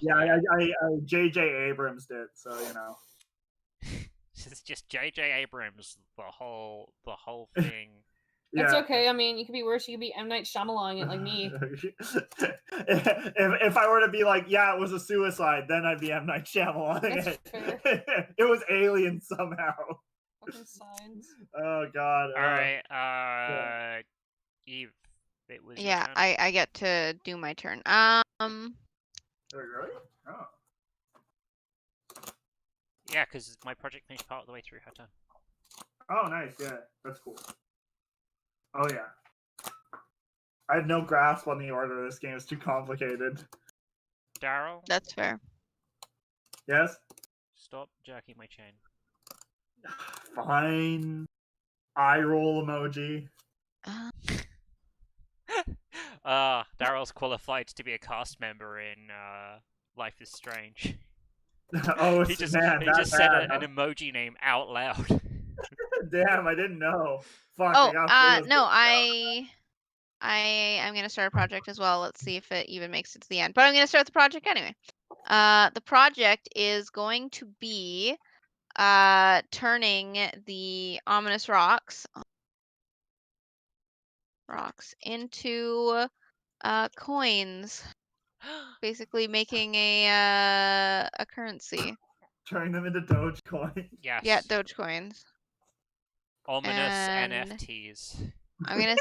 Yeah, plan. I J.J. Abrams did, so It's just J.J. Abrams, the whole thing. It's Yeah. okay. I mean, you could be worse. You could be M. Night Shyamalan it like me. if I were to be like, yeah, it was a suicide, then I'd be M. Night Shyamalan. That's fair. It was alien somehow. Fucking signs. Oh god. All right, Eve, it was your Yeah, turn. I get to do my turn. Really? Oh. Yeah, because my project finished part of the way through her turn. Oh, nice. Yeah, that's cool. Oh yeah. I have no grasp on the order of this game. It's too complicated. Daryl, That's fair. Yes. stop jerking my chain. Fine. Eye roll emoji. Daryl's qualified to be a cast member in Life is Strange. Oh, He just man, said an emoji name out loud. Damn, I didn't know. Fuck. Oh, I got no, I'm gonna start a project as well. Let's see if it even makes it to the end. But I'm gonna start the project anyway. The project is going to be turning the ominous rocks into coins. Basically making a currency. turning them into Dogecoin. Yes. Yeah, Dogecoins. Ominous And NFTs. I'm gonna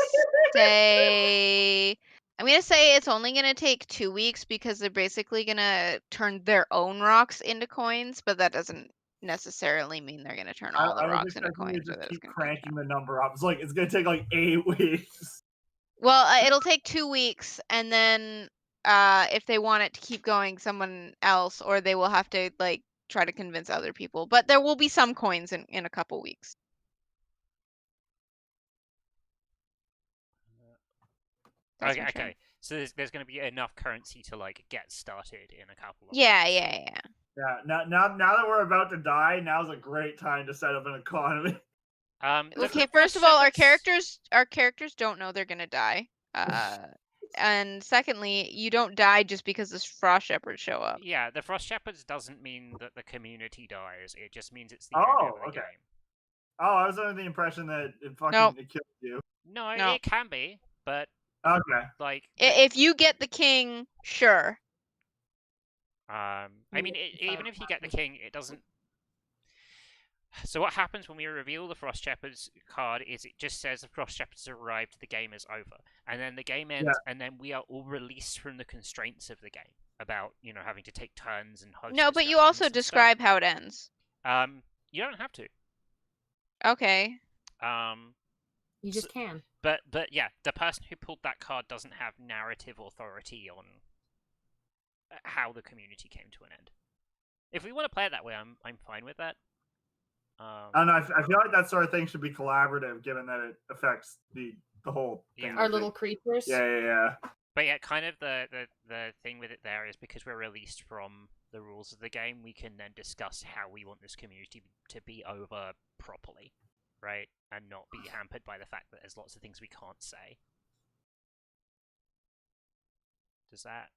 say it's only gonna take 2 weeks because they're basically gonna turn their own rocks into coins, but that doesn't necessarily mean they're gonna turn all the I was rocks into expecting you coins. to Or that just it's keep gonna cranking the number up. It's gonna take like 8 weeks. Well, it'll take 2 weeks, and then if they want it to keep going, someone else, or they will have to like try to convince other people. But there will be some coins in a couple weeks. That's my turn. Okay. So there's going to be enough currency to like get started in a couple of Yeah. Yeah. Now that we're about to die, now's a great time to set up an economy. Okay, first of all, our characters don't know they're gonna die. And secondly, you don't die just because the frost shepherds show up. Yeah, the Frost Shepherds doesn't mean that the community dies. It just means it's the Oh, end of the okay. game. Oh, I was under the impression that it fucking Nope. it killed you. No, No. it can be, but Okay. like If you get the king, sure. I mean, even if you get the king, it doesn't. So what happens when we reveal the Frost Shepherds card is it just says the Frost Shepherds have arrived, the game is over. And then the game ends, and then we are all released from the constraints of the game about, having to take turns and host No, but you discussions also and stuff. describe how it ends. You don't have to. Okay. You just can. But yeah, the person who pulled that card doesn't have narrative authority on how the community came to an end. If we want to play it that way, I'm fine with that. And I feel like that sort of thing should be collaborative, given that it affects the whole thing. Yeah. Our little creatures. Yeah. But yeah, kind of the thing with it there is because we're released from the rules of the game, we can then discuss how we want this community to be over properly, right? And not be hampered by the fact that there's lots of things we can't say. Does that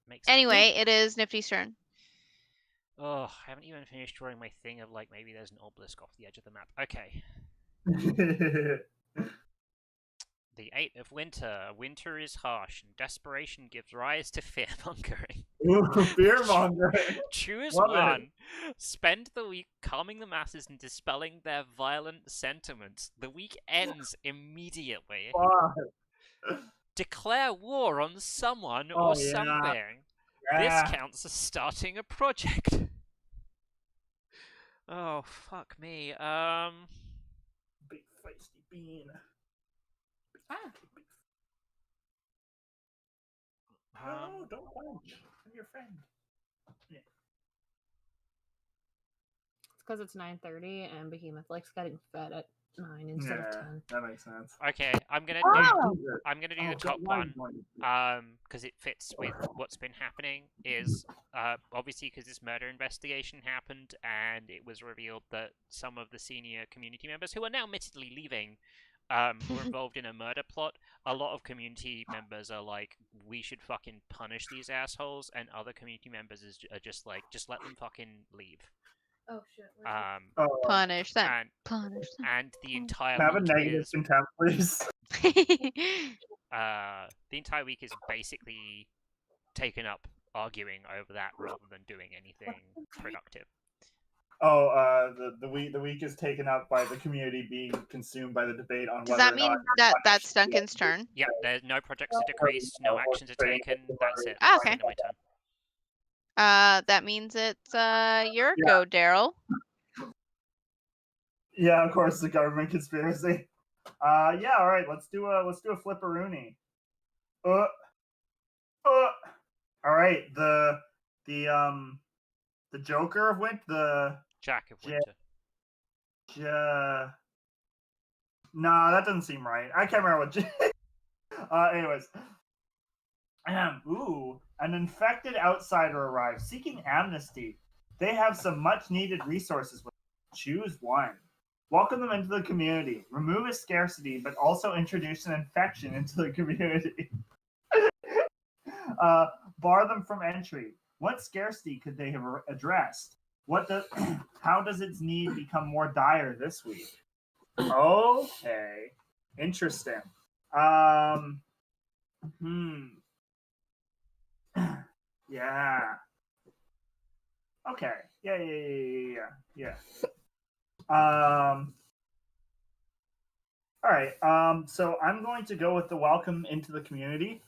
make sense? Anyway, it is Nifty's turn. Oh, I haven't even finished drawing my thing of, like, maybe there's an obelisk off the edge of the map. Okay. The 8th of winter. Winter is harsh, and desperation gives rise to fear-mongering. Ooh, fear-mongering. Choose Love it. one. Spend the week calming the masses and dispelling their violent sentiments. The week ends immediately. Fuck. Declare war on someone Oh, or yeah. something. Yeah. This counts as starting a project. Oh, fuck me. Big feisty bean. No, don't punch. I'm your friend. It's because it's 9:30 and Behemoth likes getting fed at 9 instead of 10. That makes sense. Okay, I'm gonna Oh! do the top why one. you want to- Because it fits with what's been happening, is obviously because this murder investigation happened and it was revealed that some of the senior community members, who are now admittedly leaving, were involved in a murder plot. A lot of community members are like, we should fucking punish these assholes, and other community members are just like, just let them fucking leave. Oh shit. Punish them. And Punish and the entire Have a week negative is contempt, please. them. the entire week is basically taken up arguing over that rather than doing anything productive. Oh, the week is taken up by the community being consumed by the debate on Does whether that or mean not that's Duncan's turn? Yep, there's no projects are decreased, no actions are taken. That's it. Ah, That's the okay. end of my turn. That means it's your Yeah. go, Daryl. Yeah, of course, the government conspiracy. Yeah, all right, let's do a flipperoonie. All right, the Joker of Winter, the Jack of Ja- Winter. nah, that doesn't seem right. I can't remember what. Anyways, ooh, an infected outsider arrives seeking amnesty. They have some much-needed resources. Choose one. Welcome them into the community. Remove a scarcity, but also introduce an infection into the community. Bar them from entry. What scarcity could they have addressed? How does its need become more dire this week? Okay, interesting. Yeah. Okay. Yeah. All right. So I'm going to go with the welcome into the community.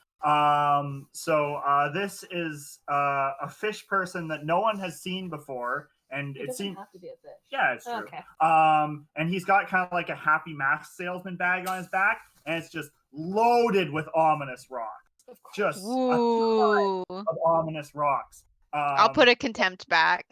This is a fish person that no one has seen before, and It it doesn't seems have to be a fish. yeah, it's true. Okay. And he's got kind of like a happy mask salesman bag on his back, and it's just loaded with ominous rocks. Of course. Just a Ooh. ton of ominous rocks. I'll put a contempt back.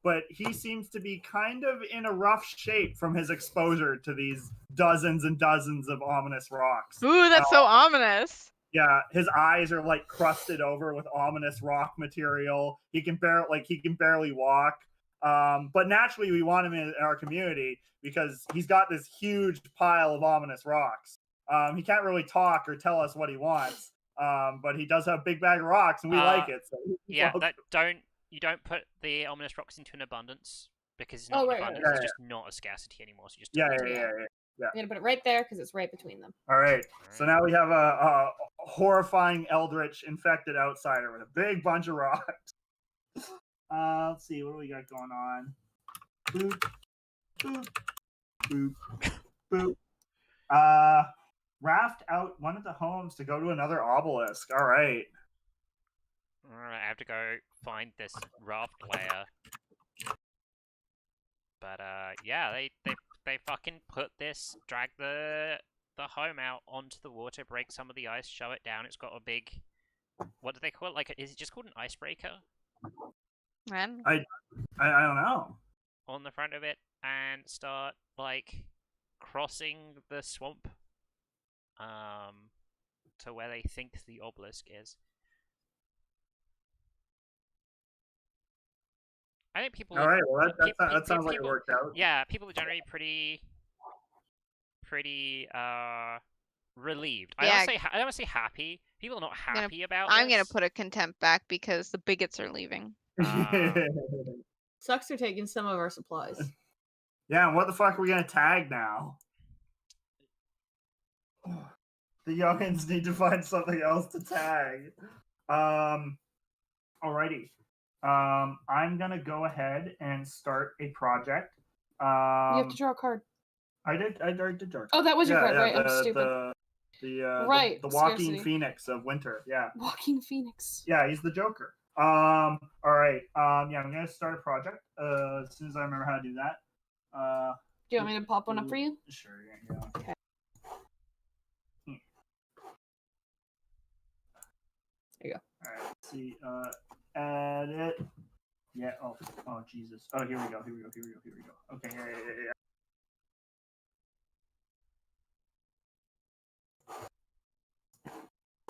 But he seems to be kind of in a rough shape from his exposure to these dozens and dozens of ominous rocks. Ooh, that's so ominous. Yeah, his eyes are like crusted over with ominous rock material. He can barely walk. But naturally, we want him in our community because he's got this huge pile of ominous rocks. He can't really talk or tell us what he wants. But he does have a big bag of rocks, and we like it. So Yeah, you don't put the ominous rocks into an abundance because it's not Oh, an right, abundance. right. It's just not a scarcity anymore. So you just yeah. I'm gonna put it right there because it's right between them. All right. So now we have a horrifying eldritch infected outsider with a big bunch of rocks. Let's see, what do we got going on? Boop, boop, boop, boop. Raft out one of the homes to go to another obelisk. All right. Alright, I have to go find this raft layer. But yeah, they fucking drag the home out onto the water, break some of the ice, show it down. It's got a big what do they call it? Like, is it just called an icebreaker Man. I don't know. on the front of it, and start like crossing the swamp, to where they think the obelisk is. I think people. All right. Well, that sounds like it people, worked out. yeah, people are generally pretty relieved. I Yeah. don't want to say happy. People are not gonna- happy about I'm this. gonna put a contempt back because the bigots are leaving. Sucks are taking some of our supplies. Yeah, and what the fuck are we gonna tag now? The youngins need to find something else to tag. Alrighty. I'm gonna go ahead and start a project. You have to draw a card. I already did draw. Oh, that was your card, right? I'm stupid. The walking scarcity. phoenix of winter. Yeah. Walking Phoenix. Yeah, he's the Joker. All right. Yeah, I'm gonna start a project. As soon as I remember how to do that. Do you want me to pop one up for you? Sure. Yeah. Okay. There you go. All right. Let's see. Edit. Yeah. Oh, Jesus. Oh, here we go. Okay. Yeah.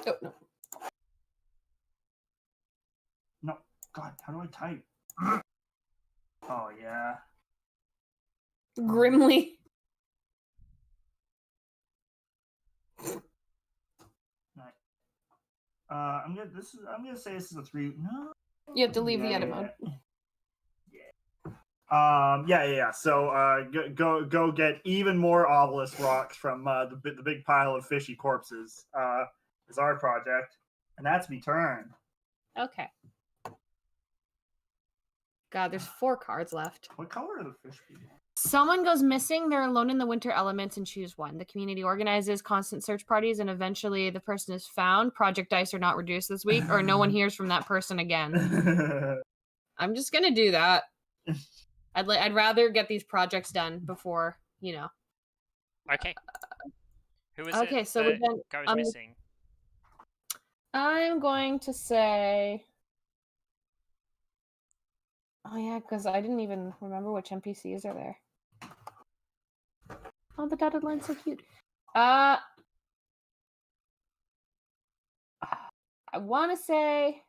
Oh, no. No. God, how do I type? Oh, yeah. Grimly. I'm gonna say this is a 3. No. You have to leave the edit mode. Yeah. So, go get even more obelisk rocks from the big pile of fishy corpses. Is our project, and that's me turn. Okay. God, there's 4 cards left. What color are the fish people? Someone goes missing. They're alone in the winter elements and choose one. The community organizes constant search parties, and eventually the person is found. Project dice are not reduced this week, or no one hears from that person again. I'm just gonna do that. I'd rather get these projects done before, Okay. Who is Okay, it so that then, goes missing? I'm going to say. Oh yeah, because I didn't even remember which NPCs are there. Oh, the dotted line's so cute. I want to say.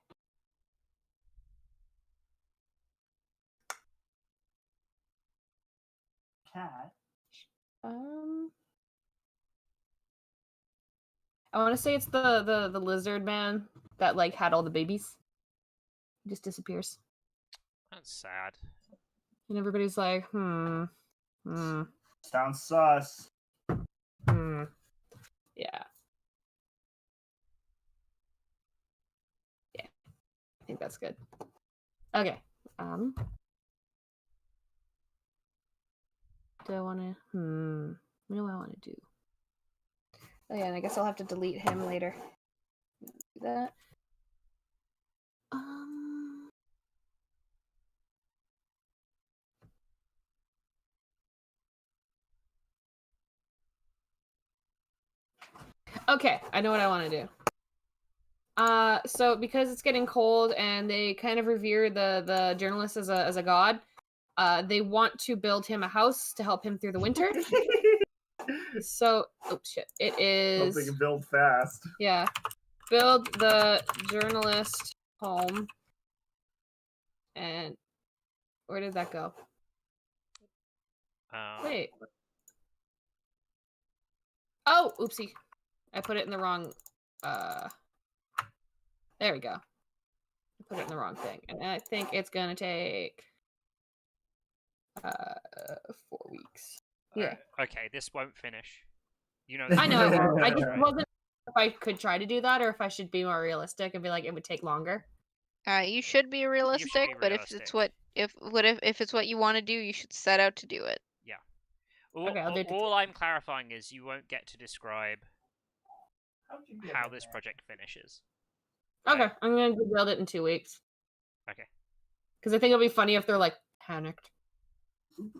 Cat. I want to say it's the lizard man that like had all the babies. He just disappears, That's sad. and everybody's like, Sounds sus. yeah. I think that's good. Okay. Do I want to? What do I want to do? Oh yeah, and I guess I'll have to delete him later. Do that. Okay, I know what I want to do. So because it's getting cold and they kind of revere the journalist as a god, they want to build him a house to help him through the winter. So, oh shit, it is. Hope they can build fast. Yeah, build the journalist home. And where did that go? Wait. Oh, oopsie. I put it in the wrong. There we go. I put it in the wrong thing, and I think it's gonna take 4 weeks. Yeah. Okay, this won't finish. You know. I know it won't. I just Right. wasn't sure if I could try to do that or if I should be more realistic and be like it would take longer. You should be realistic, but if it's what you want to do, you should set out to do it. Yeah. Okay, I'll do it. All I'm clarifying is you won't get to describe how this project finishes. Okay, I'm gonna build it in 2 weeks. Okay. Because I think it'll be funny if they're like panicked.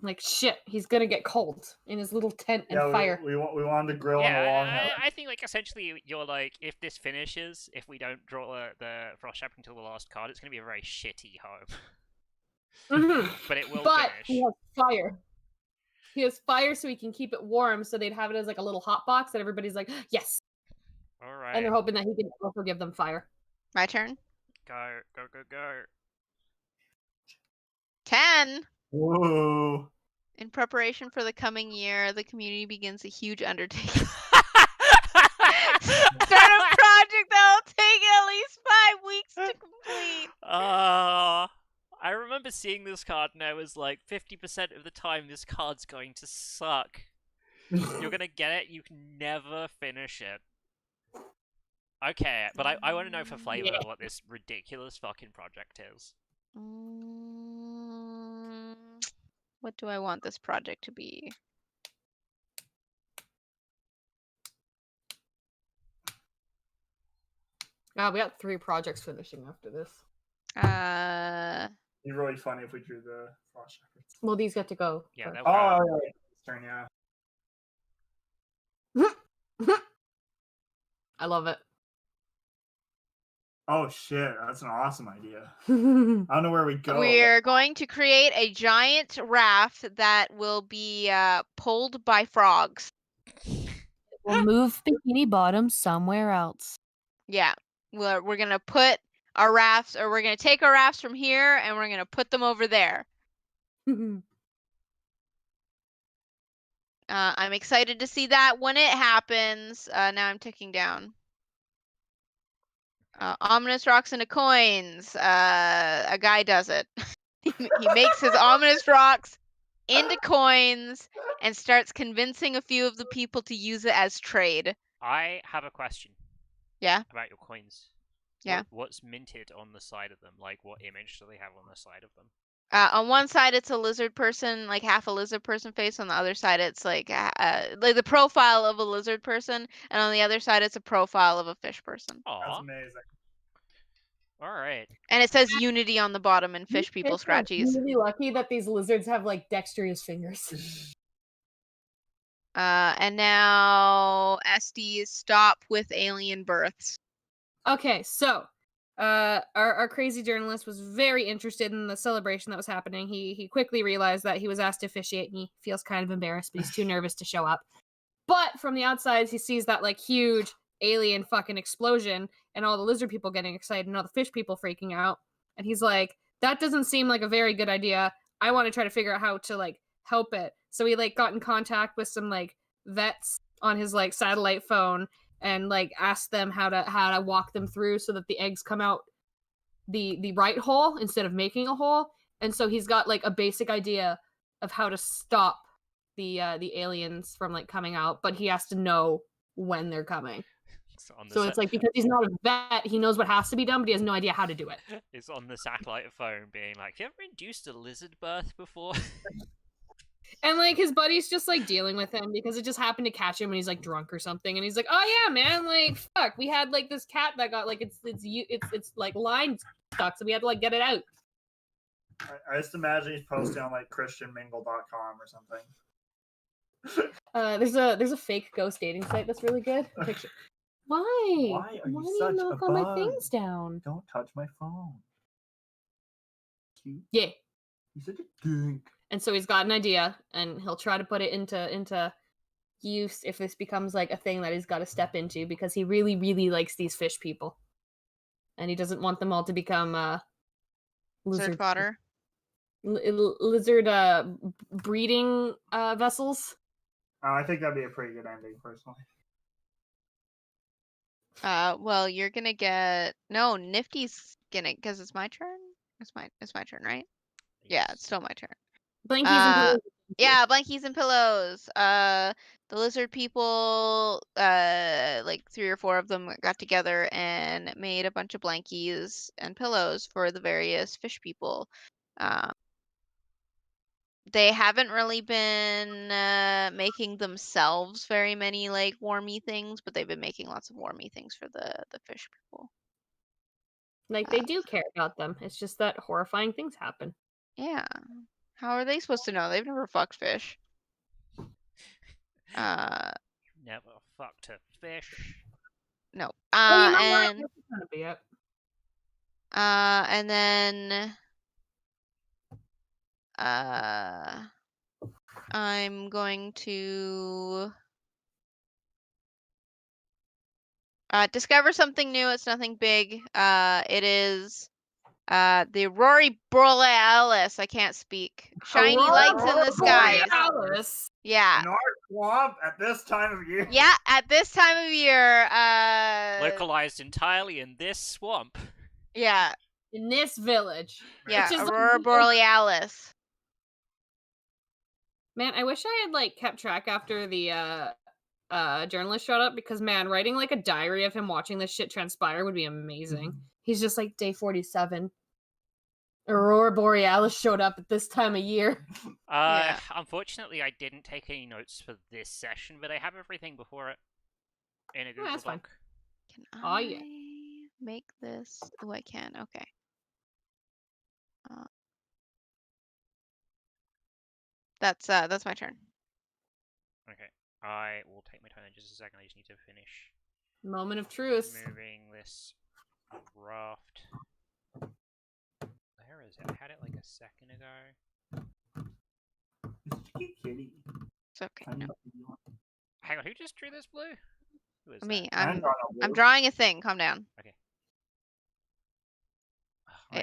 Like shit, he's gonna get cold in his little tent and Yeah, fire. we wanted to grill on a long house. I think like essentially you're like, if this finishes, if we don't draw the frost trap until the last card, it's gonna be a very shitty home. Mhm. But it will But finish. he has fire. He has fire, so he can keep it warm. So they'd have it as like a little hot box, and everybody's like, yes. All right. And they're hoping that he can also give them fire. My turn. Go, go, go, go. 10. Whoa. In preparation for the coming year, the community begins a huge undertaking. Start a project that'll take at least 5 weeks to complete. I remember seeing this card and I was like, 50% of the time this card's going to suck. You're gonna get it, you can never finish it. Okay, but I want to know for flavor what this ridiculous fucking project is. What do I want this project to be? We got 3 projects finishing after this. Uh, It'd be really funny if we drew the frost shepherds. Well, these get to go. Yeah, first. they'll Oh, go. right. Turn, yeah. I love it. Oh shit, that's an awesome idea. I don't know where we go. we're going to create a giant raft that will be pulled by frogs. We'll move Bikini Bottom somewhere else. Yeah, we're gonna put our rafts, or we're gonna take our rafts from here and we're gonna put them over there. I'm excited to see that when it happens. Now I'm ticking down. Ominous rocks into coins. A guy does it. He makes his ominous rocks into coins and starts convincing a few of the people to use it as trade. I have a question. Yeah? About your coins. Yeah. What's minted on the side of them? Like, what image do they have on the side of them? On one side, it's a lizard person, like half a lizard person face. On the other side, it's like the profile of a lizard person, and on the other side, it's a profile of a fish person. Aw. That's amazing. Alright. And it says Unity on the bottom and fish people Fish are scratchies. really lucky that these lizards have like dexterous fingers. And now SDs stop with alien births. Okay, so our crazy journalist was very interested in the celebration that was happening. He quickly realized that he was asked to officiate, and he feels kind of embarrassed, but he's too nervous to show up. But from the outside, he sees that like huge alien fucking explosion and all the lizard people getting excited and all the fish people freaking out. And he's like, that doesn't seem like a very good idea. I want to try to figure out how to like help it. So he like got in contact with some like vets on his like satellite phone and like asked them how to walk them through so that the eggs come out the right hole instead of making a hole. And so he's got like a basic idea of how to stop the aliens from like coming out, but he has to know when they're coming. So it's like, because he's not a vet, he knows what has to be done, but he has no idea how to do it. It's on the satellite phone being like, have you ever induced a lizard birth before? And like his buddy's just like dealing with him because it just happened to catch him when he's like drunk or something, and he's like, oh yeah, man, like fuck, we had like this cat that got like it's like line stuck, so we had to like get it out. I just imagine he's posting on like christianmingle.com or something. There's a fake ghost dating site that's really good. Picture. Why? Why are you do such you a knock all my bug? things down? Don't touch my phone. Cute. Yeah. He's such a dink. And so he's got an idea, and he'll try to put it into use if this becomes like a thing that he's got to step into, because he really, really likes these fish people, and he doesn't want them all to become Lizard fodder. Lizard breeding vessels. I think that'd be a pretty good ending, personally. Well, you're gonna get Nifty's gonna, because it's my turn. It's my turn, right? Yeah, it's still my turn. Blankies and pillows. Yeah, blankies and pillows. The lizard people, like 3 or 4 of them got together and made a bunch of blankies and pillows for the various fish people. They haven't really been making themselves very many like warmy things, but they've been making lots of warmy things for the fish people. Like they do care about them. It's just that horrifying things happen. Yeah. How are they supposed to know? They've never fucked fish. Never fucked a fish. No. Well, you know what? And That's gonna be it. and then I'm going to discover something new. It's nothing big. It is the Aurora Borealis. I can't speak. Shiny Aurora lights in the skies. Borealis. Yeah. In our swamp at this time of year. Yeah, at this time of year, Localized entirely in this swamp. yeah, In this village. yeah, Which is Aurora Borealis. Man, I wish I had like kept track after the journalist showed up, because man, writing like a diary of him watching this shit transpire would be amazing. He's just like, day 47. Aurora Borealis showed up at this time of year. Yeah. Unfortunately, I didn't take any notes for this session, but I have everything before it in a Google that's fine. Doc. Can Oh, yeah. I make this? Oh, I can. Okay. That's my turn. Okay, I will take my time in just a second. I just need to finish Moment of truth. moving this raft. Where is it? I had it like a second ago. Kitty. It's okay. No. Hang on, who just drew this blue? Who is Me. that? I'm drawing a thing. Calm down. Okay.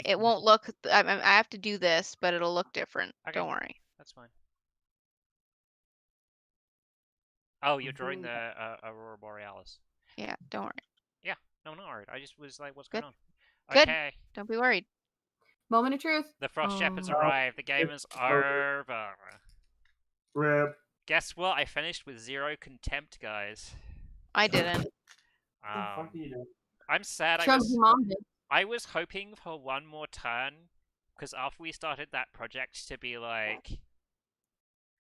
It won't look. I have to do this, but it'll look different. Okay. Don't worry. That's fine. Oh, you're drawing the Aurora Borealis. Yeah. Don't worry. No, I'm not worried. I just was like, what's Good. going on? Good. Okay. Don't be worried. Moment of truth. The Frost Shepherds Oh. arrived. The game is over. Rip. Guess what? I finished with 0 contempt, guys. I didn't. I'm sad. Trump your mom did. I was hoping for one more turn, because after we started that project to be like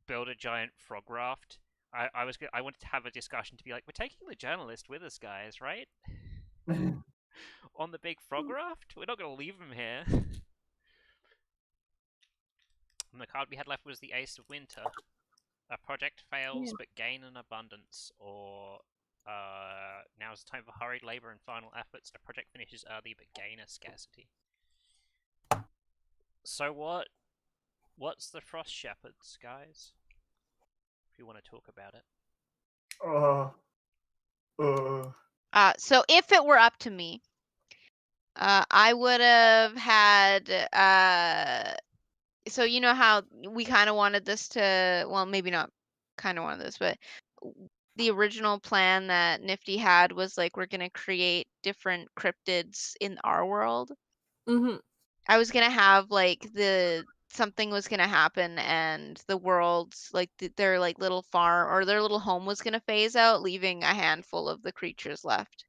build a giant frog raft, I wanted to have a discussion to be like, we're taking the journalist with us, guys, right? On the big frog raft? We're not going to leave him here. And the card we had left was the Ace of Winter. A project fails, but gain an abundance, or now's the time for hurried labor and final efforts. A project finishes early, but gain a scarcity. So what's the Frost Shepherds, guys? If you want to talk about it. So if it were up to me, I would have had so you know how we kind of wanted this to, well, maybe not kind of wanted this, but the original plan that Nifty had was like, we're gonna create different cryptids in our world. Mm-hmm. I was gonna have like something was gonna happen, and the world's like their like little farm or their little home was gonna phase out, leaving a handful of the creatures left.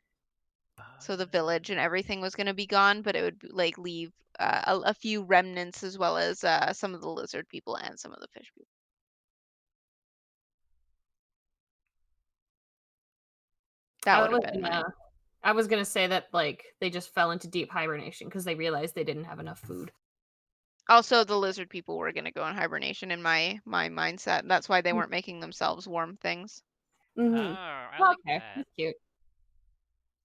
So the village and everything was gonna be gone, but it would like leave a few remnants, as well as some of the lizard people and some of the fish people. That would have been mine. I was gonna say that like they just fell into deep hibernation because they realized they didn't have enough food. Also, the lizard people were gonna go in hibernation in my mindset. That's why they weren't making themselves warm things. Mm-hmm. Oh, I like Okay, that. that's cute.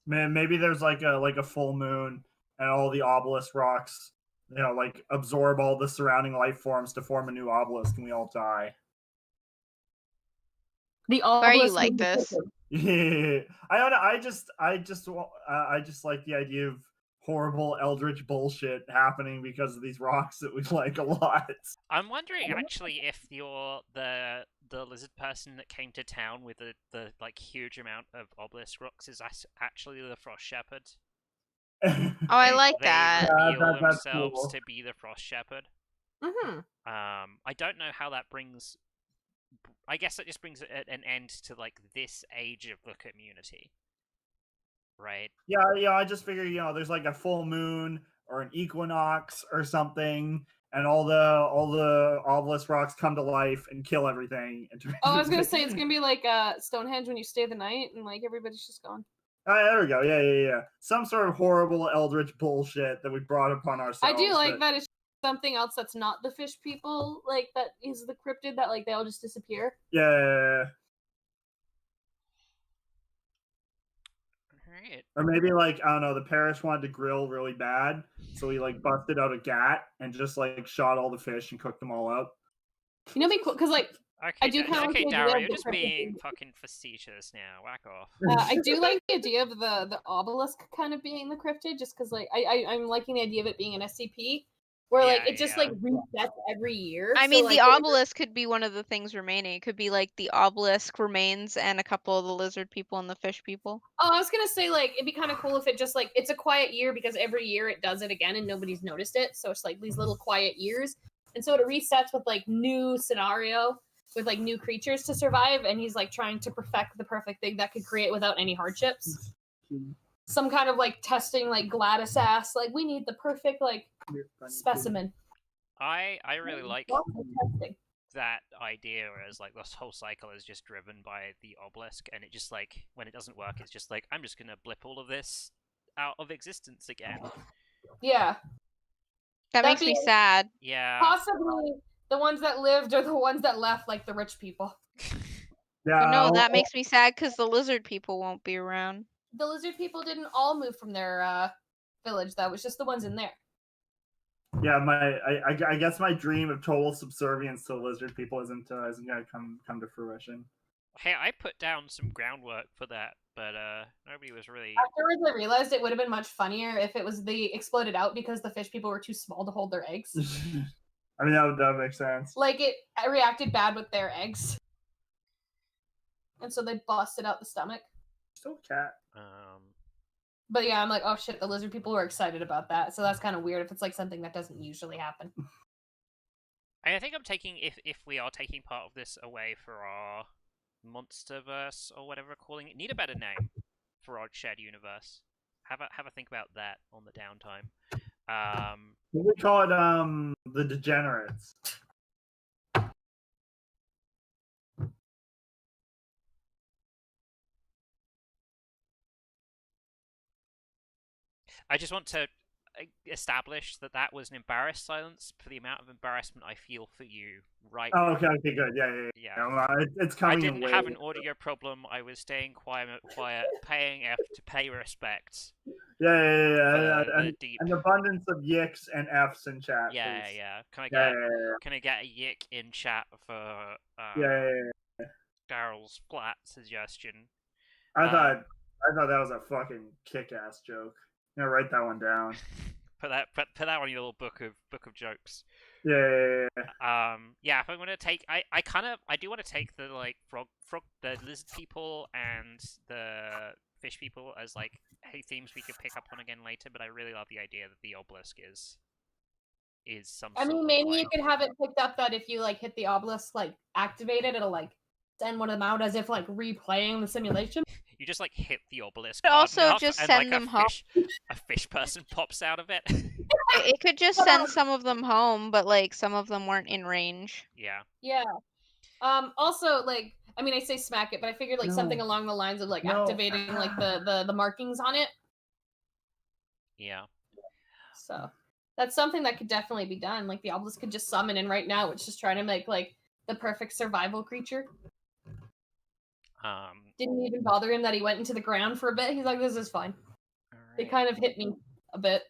Man, maybe there's like a full moon and all the obelisk rocks, like absorb all the surrounding life forms to form a new obelisk, and we all die. The Why are you obelisk like will be this? taken. Yeah, I don't know. I just like the idea of horrible eldritch bullshit happening because of these rocks that we like a lot. I'm wondering actually if you're the lizard person that came to town with the like huge amount of obelisk rocks is actually the Frost Shepherd. Oh, I like They that. reveal that's themselves cool. to be the Frost Shepherd. Mm-hmm. I don't know how that brings. I guess that just brings an end to like this age of the community, right? Yeah. I just figure there's like a full moon or an equinox or something, and all the obelisk rocks come to life and kill everything. Oh, I was gonna say it's gonna be like Stonehenge when you stay the night and like everybody's just gone. There we go. Yeah. Some sort of horrible eldritch bullshit that we brought upon ourselves. I do like that. It's something else that's not the fish people, like that is the cryptid that like they all just disappear. Yeah. Alright. Or maybe like I don't know, the parish wanted to grill really bad, so he like busted out a gat and just like shot all the fish and cooked them all up. You know, be cool because like Okay, I do kinda like okay, the idea Daryl, of you're the just cryptid being being- fucking facetious now. Whack off. I do like the idea of the obelisk kind of being the cryptid, just because like I'm liking the idea of it being an SCP, where like Yeah, it just yeah. like resets every year. I so, mean, like, the obelisk could be one of the things remaining. It could be like the obelisk remains and a couple of the lizard people and the fish people. Oh, I was gonna say like it'd be kind of cool if it just like it's a quiet year because every year it does it again and nobody's noticed it. So it's like these little quiet years, and so it resets with like new scenario with like new creatures to survive, and he's like trying to perfect the perfect thing that could create without any hardships. Some kind of like testing, like Gladys ass, like we need the perfect like specimen. I really like Lots of testing. that idea, whereas like this whole cycle is just driven by the obelisk, and it just like when it doesn't work, it's just like I'm just gonna blip all of this out of existence again. Yeah, That makes me being- sad. Yeah. possibly the ones that lived are the ones that left, like the rich people. Yeah. But no, I'll- that makes me sad because the lizard people won't be around. The lizard people didn't all move from their village. That was just the ones in there. Yeah, I guess my dream of total subservience to lizard people isn't gonna come to fruition. Hey, I put down some groundwork for that, but nobody was really. Afterwards, I realized it would have been much funnier if it was the exploded out because the fish people were too small to hold their eggs. I mean that would make sense. Like it reacted bad with their eggs, and so they busted out the stomach. Still a cat. But yeah, I'm like, oh shit, the lizard people were excited about that. So that's kind of weird if it's like something that doesn't usually happen. I think I'm taking if we are taking part of this away for our Monsterverse or whatever we're calling it, need a better name for our shared universe. Have a think about that on the downtime. What we call it? The Degenerates. I just want to establish that that was an embarrassed silence for the amount of embarrassment I feel for you right Oh, now. okay, good. Yeah. Yeah. It's coming. I didn't in have waves. an audio problem. I was staying quiet, paying to pay respect. Yeah. For the And deep. an abundance of yicks and Fs in chat. Yeah, please. yeah. Can I Yeah, get yeah. can I get a yick in chat for Yeah. Daryl's flat suggestion? I thought that was a fucking kick-ass joke. I'm gonna write that one down. Put that on your little book of jokes. Yeah. Yeah. If I'm gonna take, I do want to take the like frog, the lizard people and the fish people as like themes we could pick up on again later. But I really love the idea that the obelisk is some. I sort mean, of, maybe like, you could have it picked up that if you like hit the obelisk, like activate it, it'll like send one of them out as if like replaying the simulation. You just like hit the obelisk. But hard also enough, just and, send like, them home. A fish person pops out of it. It could just send some of them home, but like some of them weren't in range. Yeah. Yeah. Also, like, I mean, I say smack it, but I figured like something along the lines of like activating like the markings on it. Yeah. So that's something that could definitely be done. Like the obelisk could just summon, and right now it's just trying to make like the perfect survival creature. Didn't even bother him that he went into the ground for a bit. He's like, this is fine. It kind of hit me a bit.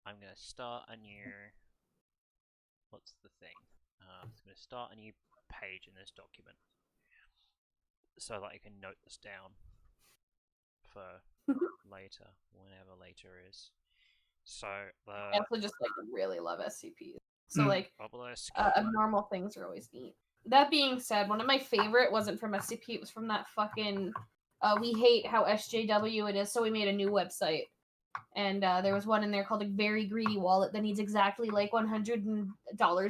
I'm gonna start a new. What's the thing? I'm gonna start a new page in this document so that I can note this down for later, whenever later is. So I also just like really love SCPs. So like obelisk. abnormal things are always neat. That being said, one of my favorite wasn't from SCP. It was from that fucking. We hate how SJW it is, so we made a new website. And there was one in there called a very greedy wallet that needs exactly like $100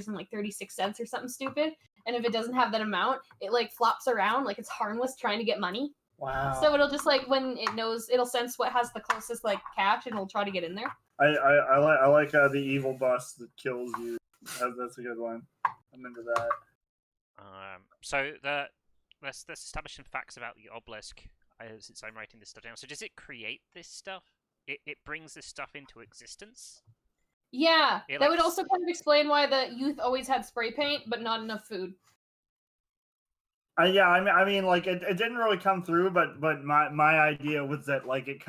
and like 36 cents or something stupid. And if it doesn't have that amount, it like flops around like it's harmless trying to get money. Wow. So it'll just like when it knows, it'll sense what has the closest like cash and it'll try to get in there. I like the evil boss that kills you. That's a good one. I'm into that. So let's establish some facts about the obelisk. Since I'm writing this stuff down, so does it create this stuff? It brings this stuff into existence? Yeah, It, that like, would also kind of explain why the youth always had spray paint, but not enough food. Yeah, I mean, like it didn't really come through, but my idea was that like it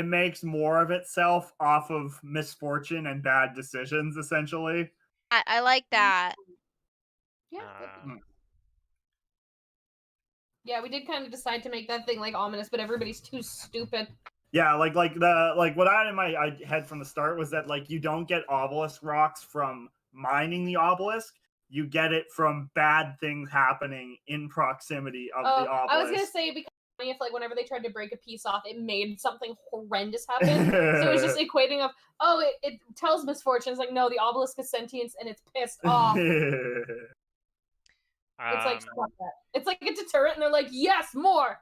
makes more of itself off of misfortune and bad decisions, essentially. I like that. Yeah, uh, yeah, we did kind of decide to make that thing like ominous, but everybody's too stupid. Yeah, like what I had in my head from the start was that like you don't get obelisk rocks from mining the obelisk. You get it from bad things happening in proximity of the obelisk. I was gonna say because if like whenever they tried to break a piece off, it made something horrendous happen. So it was just equating of it tells misfortune. It's like no, the obelisk is sentient and it's pissed off. It's like stop that. It's like a deterrent, and they're like yes, more.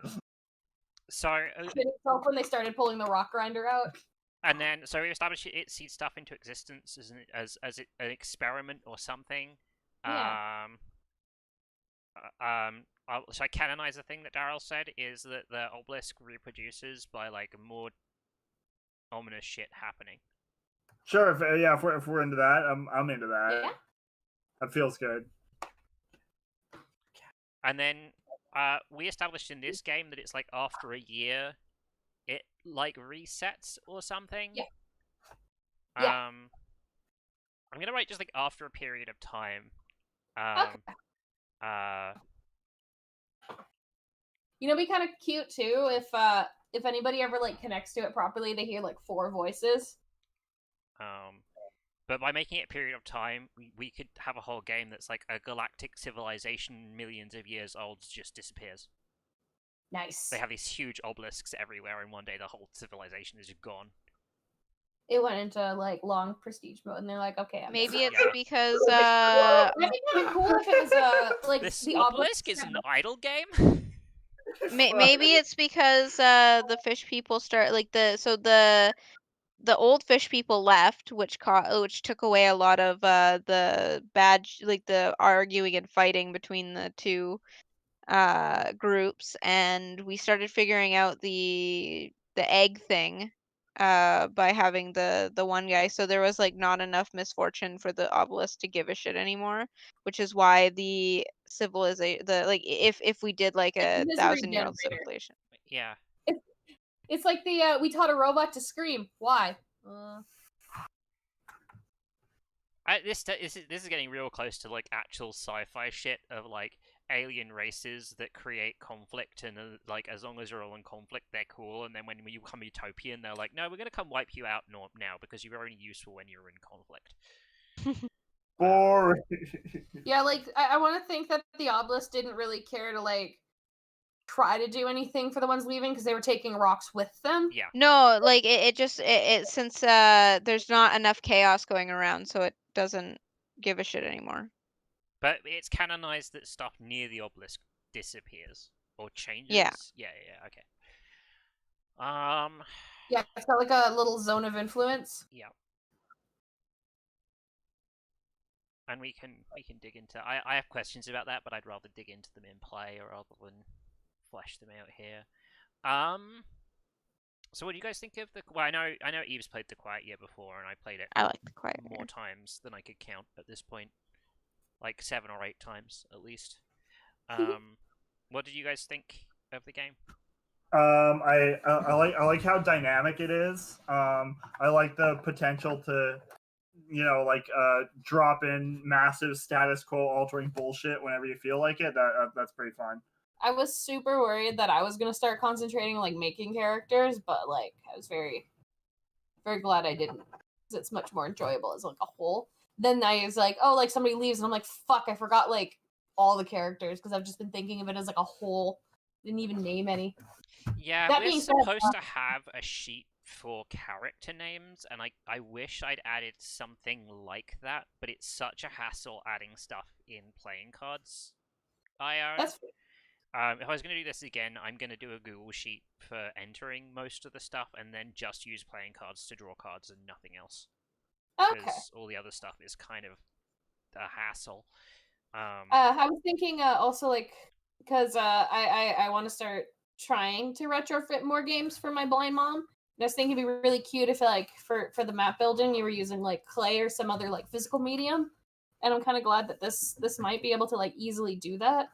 so Itself when they started pulling the rock grinder out. and then so we established it seeds stuff into existence as an experiment or something. Yeah. So I canonize the thing that Daryl said is that the obelisk reproduces by like more ominous shit happening. Sure, if we're into that, I'm into that. Yeah. That feels good. And then we established in this game that it's like after a year, it like resets or something. Yeah. I'm gonna write just like after a period of time. Okay. You know, it'd be kind of cute too if anybody ever like connects to it properly, they hear like 4 voices. But by making it a period of time, we could have a whole game that's like a galactic civilization millions of years old just disappears. Nice. They have these huge obelisks everywhere, and one day the whole civilization is gone. It went into like long prestige mode, and they're like, okay, Maybe it's Yeah. because that'd be kind of cool if it was like This the obelisk is an idle game. maybe it's because the fish people start like the old fish people left, which took away a lot of the bad like the arguing and fighting between the two groups, and we started figuring out the egg thing by having the one guy. So there was like not enough misfortune for the obelisk to give a shit anymore, which is why the civilization if we did like a misery 1,000-year-old generator. civilization. Yeah. It's like the we taught a robot to scream. Why? This is getting real close to like actual sci-fi shit of like alien races that create conflict, and like as long as you're all in conflict, they're cool. And then when you become utopian, they're like, no, we're gonna come wipe you out now because you were only useful when you were in conflict. Boring. Yeah, like I want to think that the obelisk didn't really care to like try to do anything for the ones leaving because they were taking rocks with them. Yeah. No, like it just since there's not enough chaos going around, so it doesn't give a shit anymore. But it's canonized that stuff near the obelisk disappears or changes. Yeah. Yeah. Okay. Yeah, it's got like a little zone of influence. Yeah. And we can dig into. I have questions about that, but I'd rather dig into them in play rather than flesh them out here. So what do you guys think of the? Well, I know Eve's played the Quiet Year before, and I played it. I like the Quiet more Year. times than I could count at this point, like 7 or 8 times at least. What did you guys think of the game? I like how dynamic it is. I like the potential to, drop in massive status quo altering bullshit whenever you feel like it. That's pretty fun. I was super worried that I was gonna start concentrating on like making characters, but like I was very, very glad I didn't, because it's much more enjoyable as like a whole. Then I was like, oh, like somebody leaves, and I'm like, fuck, I forgot like all the characters because I've just been thinking of it as like a whole. Didn't even name any. Yeah, That we're being said, supposed to have a sheet for character names, and I wish I'd added something like that, but it's such a hassle adding stuff in playing cards. That's If I was going to do this again, I'm going to do a Google sheet for entering most of the stuff, and then just use playing cards to draw cards and nothing else. okay. Because all the other stuff is kind of a hassle. I was thinking also like because I want to start trying to retrofit more games for my blind mom, I was thinking it'd be really cute if, like, for the map building, you were using like clay or some other like physical medium. And I'm kind of glad that this might be able to like easily do that.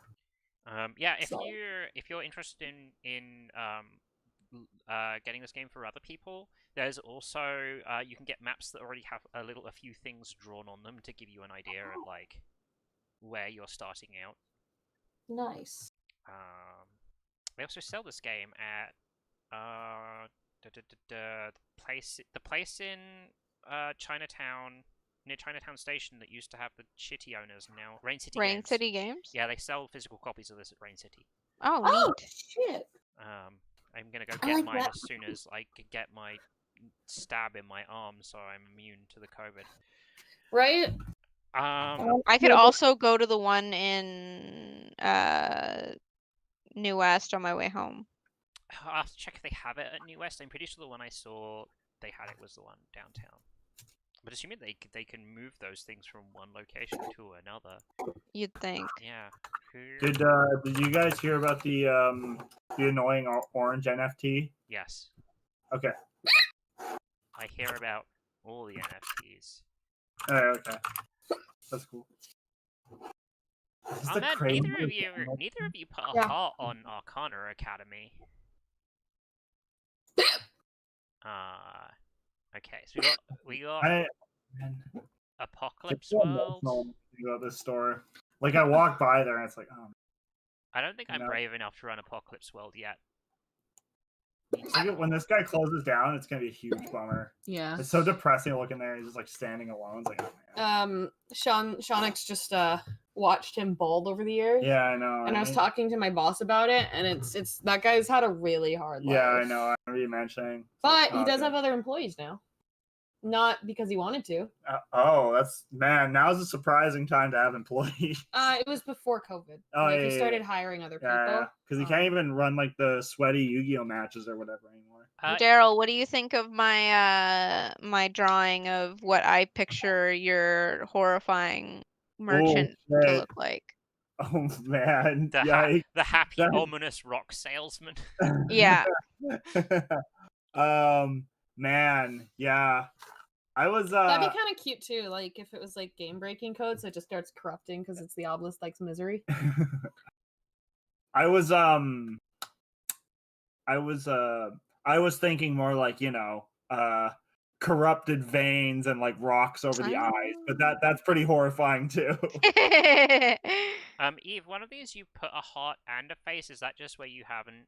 Yeah, if So- you're interested in getting this game for other people, there's also you can get maps that already have a few things drawn on them to give you an idea of like where you're starting out. Nice. They also sell this game at the place in Chinatown, near Chinatown Station, that used to have the shitty owners now. Rain City Rain Games. City Games? Yeah, they sell physical copies of this at Rain City. Oh, Oh neat. shit! I'm gonna go I get like mine that. as soon as I could get my stab in my arm, so I'm immune to the COVID. Right? I could also go to the one in New West on my way home. I'll have to check if they have it at New West. I'm pretty sure the one I saw they had it was the one downtown. But assuming they can move those things from one location to another. You'd think. Yeah. Did you guys hear about the annoying orange NFT? Yes. Okay. I hear about all the NFTs. Okay. That's cool. This is Oh the man, crazy neither of thing. you put a Yeah. heart on Arcana Academy. Okay, so we got Man, Apocalypse it's so World. emotional when you go to this store. Like I walk by there and it's like, oh. I don't think I'm No. brave enough to run Apocalypse World yet. It's like when this guy closes down, it's gonna be a huge bummer. Yeah. It's so depressing looking there. He's just like standing alone. It's like, oh, man. Shonix just watched him bald over the years. Yeah, I know. And I was right? talking to my boss about it, and it's that guy's had a really hard life. Yeah, I know. I remember you mentioning. But he Oh, does okay. have other employees now. Not because he wanted to. That's man. Now's a surprising time to have employees. It was before COVID. Oh, like yeah, he yeah, started yeah. hiring other people. Yeah, because he can't even run like the sweaty Yu-Gi-Oh matches or whatever anymore. Daryl, what do you think of my my drawing of what I picture your horrifying merchant to shit. look like? Oh man! The happy, That- ominous rock salesman. Yeah. Man, yeah. I was That'd be kind of cute too. Like if it was like game breaking code, so it just starts corrupting because it's the obelisk likes misery. I was thinking more like, corrupted veins and like rocks over the eyes, but that's pretty horrifying too. Eve, one of these you put a heart and a face. Is that just where you haven't?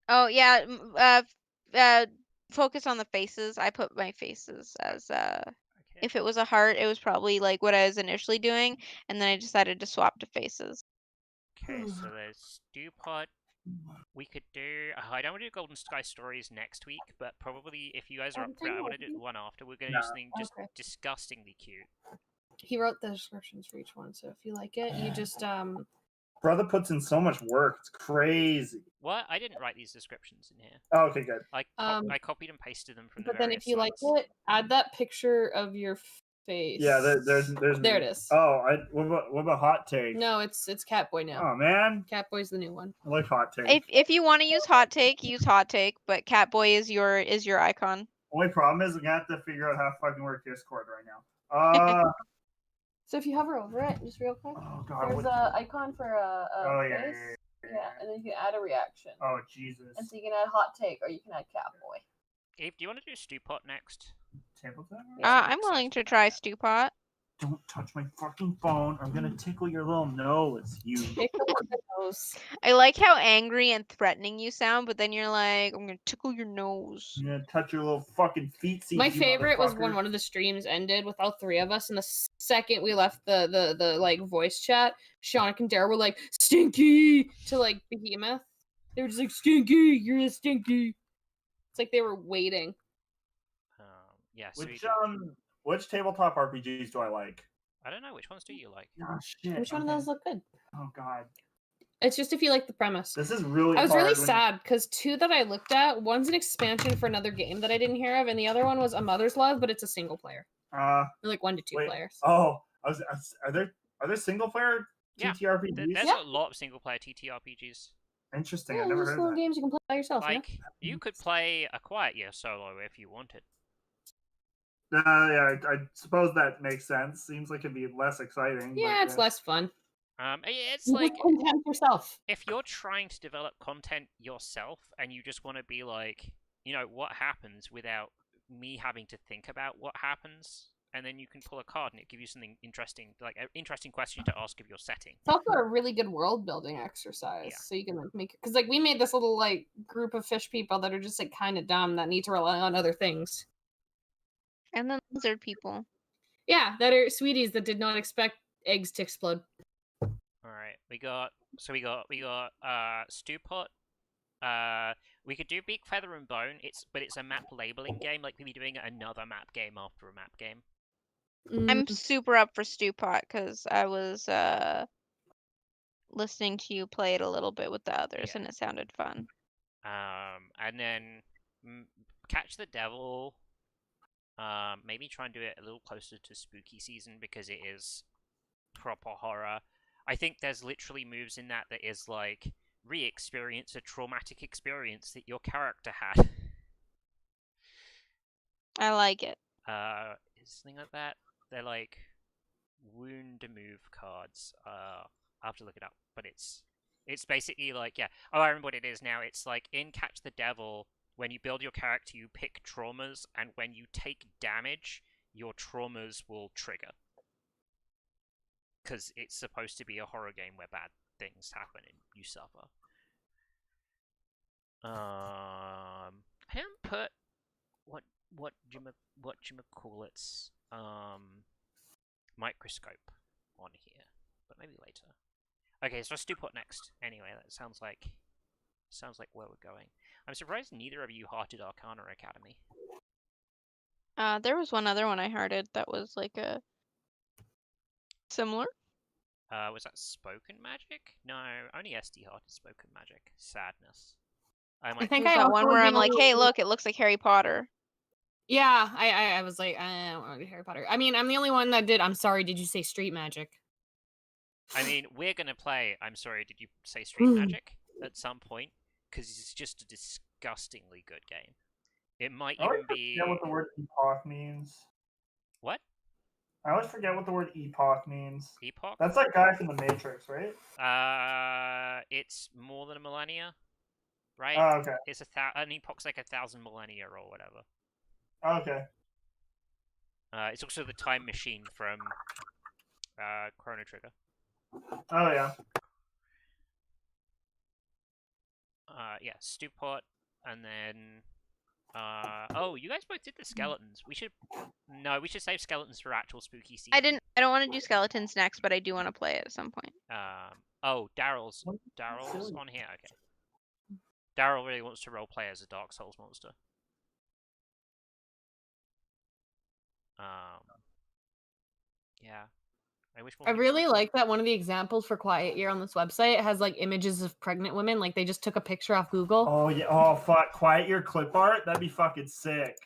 Oh yeah. Focus on the faces. I put my faces as Okay. if it was a heart, it was probably like what I was initially doing, and then I decided to swap to faces. Okay, so there's Stew Pot. We could do. I don't want to do Golden Sky Stories next week, but probably if you guys are up for it, I want to do the one after. We're going to do something just Okay. disgustingly cute. He wrote the descriptions for each one, so if you like it, you just Brother puts in so much work. It's crazy. What? I didn't write these descriptions in here. Oh, okay, good. I copied and pasted them from the But then various if you like sites. it, add that picture of your face. Yeah, there's there me. it is. Oh, what about hot take? No, it's Catboy now. Oh man, Catboy's the new one. I like hot take. If you want to use hot take, use hot take, but Catboy is your icon. Only problem is I'm gonna have to figure out how to fucking work Discord right now. So if you hover over it, just real quick, Oh god. there's a icon for a Oh yeah, face. yeah. And then you can add a reaction. Oh Jesus. And so you can add hot take or you can add Catboy. Eve, do you want to do Stew Pot next? Templeton? I'm willing to try Stew Pot. Don't touch my fucking phone. I'm gonna tickle your little nose. You. Take the nose. I like how angry and threatening you sound, but then you're like, I'm gonna tickle your nose. I'm gonna touch your little fucking feet. My favorite was when one of the streams ended with all three of us, and the second we left the like voice chat, Shauna and Dara were like "Stinky" to like Behemoth. They were just like "Stinky, you're a Stinky." It's like they were waiting. Yeah. So Which tabletop RPGs do I like? I don't know, which ones do you like? Oh shit. Which one of okay. those look good? Oh god. It's just if you like the premise. This is really. I was hard really when- sad because two that I looked at, one's an expansion for another game that I didn't hear of, and the other one was A Mother's Love, but it's a single player. They're like 1 to 2 wait. players. Oh, are there single player Yeah, TTRPGs? There's Yeah. a lot of single player TTRPGs. Interesting. Yeah, I never just heard little that. games you can play by yourself. Like, you could play a Quiet Year solo if you wanted. Yeah, I suppose that makes sense. Seems like it'd be less exciting. Yeah, but, it's less fun. It's You like, just content yourself. if you're trying to develop content yourself and you just want to be like, what happens without me having to think about what happens, and then you can pull a card and it gives you something interesting, like an interesting question to ask of your setting. It's also a really good world building exercise. Yeah. So you can like make, because like we made this little like group of fish people that are just like kind of dumb that need to rely on other things. And then lizard people. Yeah, that are sweeties that did not expect eggs to explode. All right, we got stew pot. We could do Beak, Feather, and Bone. But it's a map labeling game. Like we'd be doing another map game after a map game. I'm super up for Stew Pot because I was listening to you play it a little bit with the others, Yeah. and it sounded fun. And then Catch the Devil. Maybe try and do it a little closer to spooky season because it is proper horror. I think there's literally moves in that is like re-experience a traumatic experience that your character had. I like it. Is something like that. They're like wound move cards. I'll have to look it up, but it's basically like, yeah. Oh, I remember what it is now. It's like in Catch the Devil, when you build your character, you pick traumas, and when you take damage, your traumas will trigger. Because it's supposed to be a horror game where bad things happen and you suffer. I haven't put what you call it's microscope on here, but maybe later. Okay, so let's do put next. Anyway, that sounds like where we're going. I'm surprised neither of you hearted Arcana Academy. There was one other one I hearted that was like a similar. Was that Spoken Magic? No, only SD hearted Spoken Magic. Sadness. I There's think I that also one where would I'm be like, able hey, to- look, it looks like Harry Potter. Yeah, I was like, I don't want to do Harry Potter. I mean, I'm the only one that did. I'm sorry, did you say Street Magic? I mean, we're gonna play. I'm sorry, did you say Street Magic at some point? Because it's just a disgustingly good game. It might I always even be. forget what the word epoch means. What? I always forget what the word epoch means. Epoch? That's that guy from the Matrix, right? It's more than a millennia, right? Oh, okay. It's an epoch's like 1,000 millennia or whatever. Okay. It's also the time machine from Chrono Trigger. Oh yeah. Yeah, stew pot, and then oh, you guys both did the skeletons. We should save skeletons for actual spooky season. I don't want to do skeletons next, but I do want to play it at some point. Oh, Daryl's on here. Okay. Daryl really wants to roleplay as a Dark Souls monster. Yeah. I really like that one of the examples for Quiet Year on this website has like images of pregnant women. Like they just took a picture off Google. Oh yeah. Oh fuck. Quiet Year clip art. That'd be fucking sick.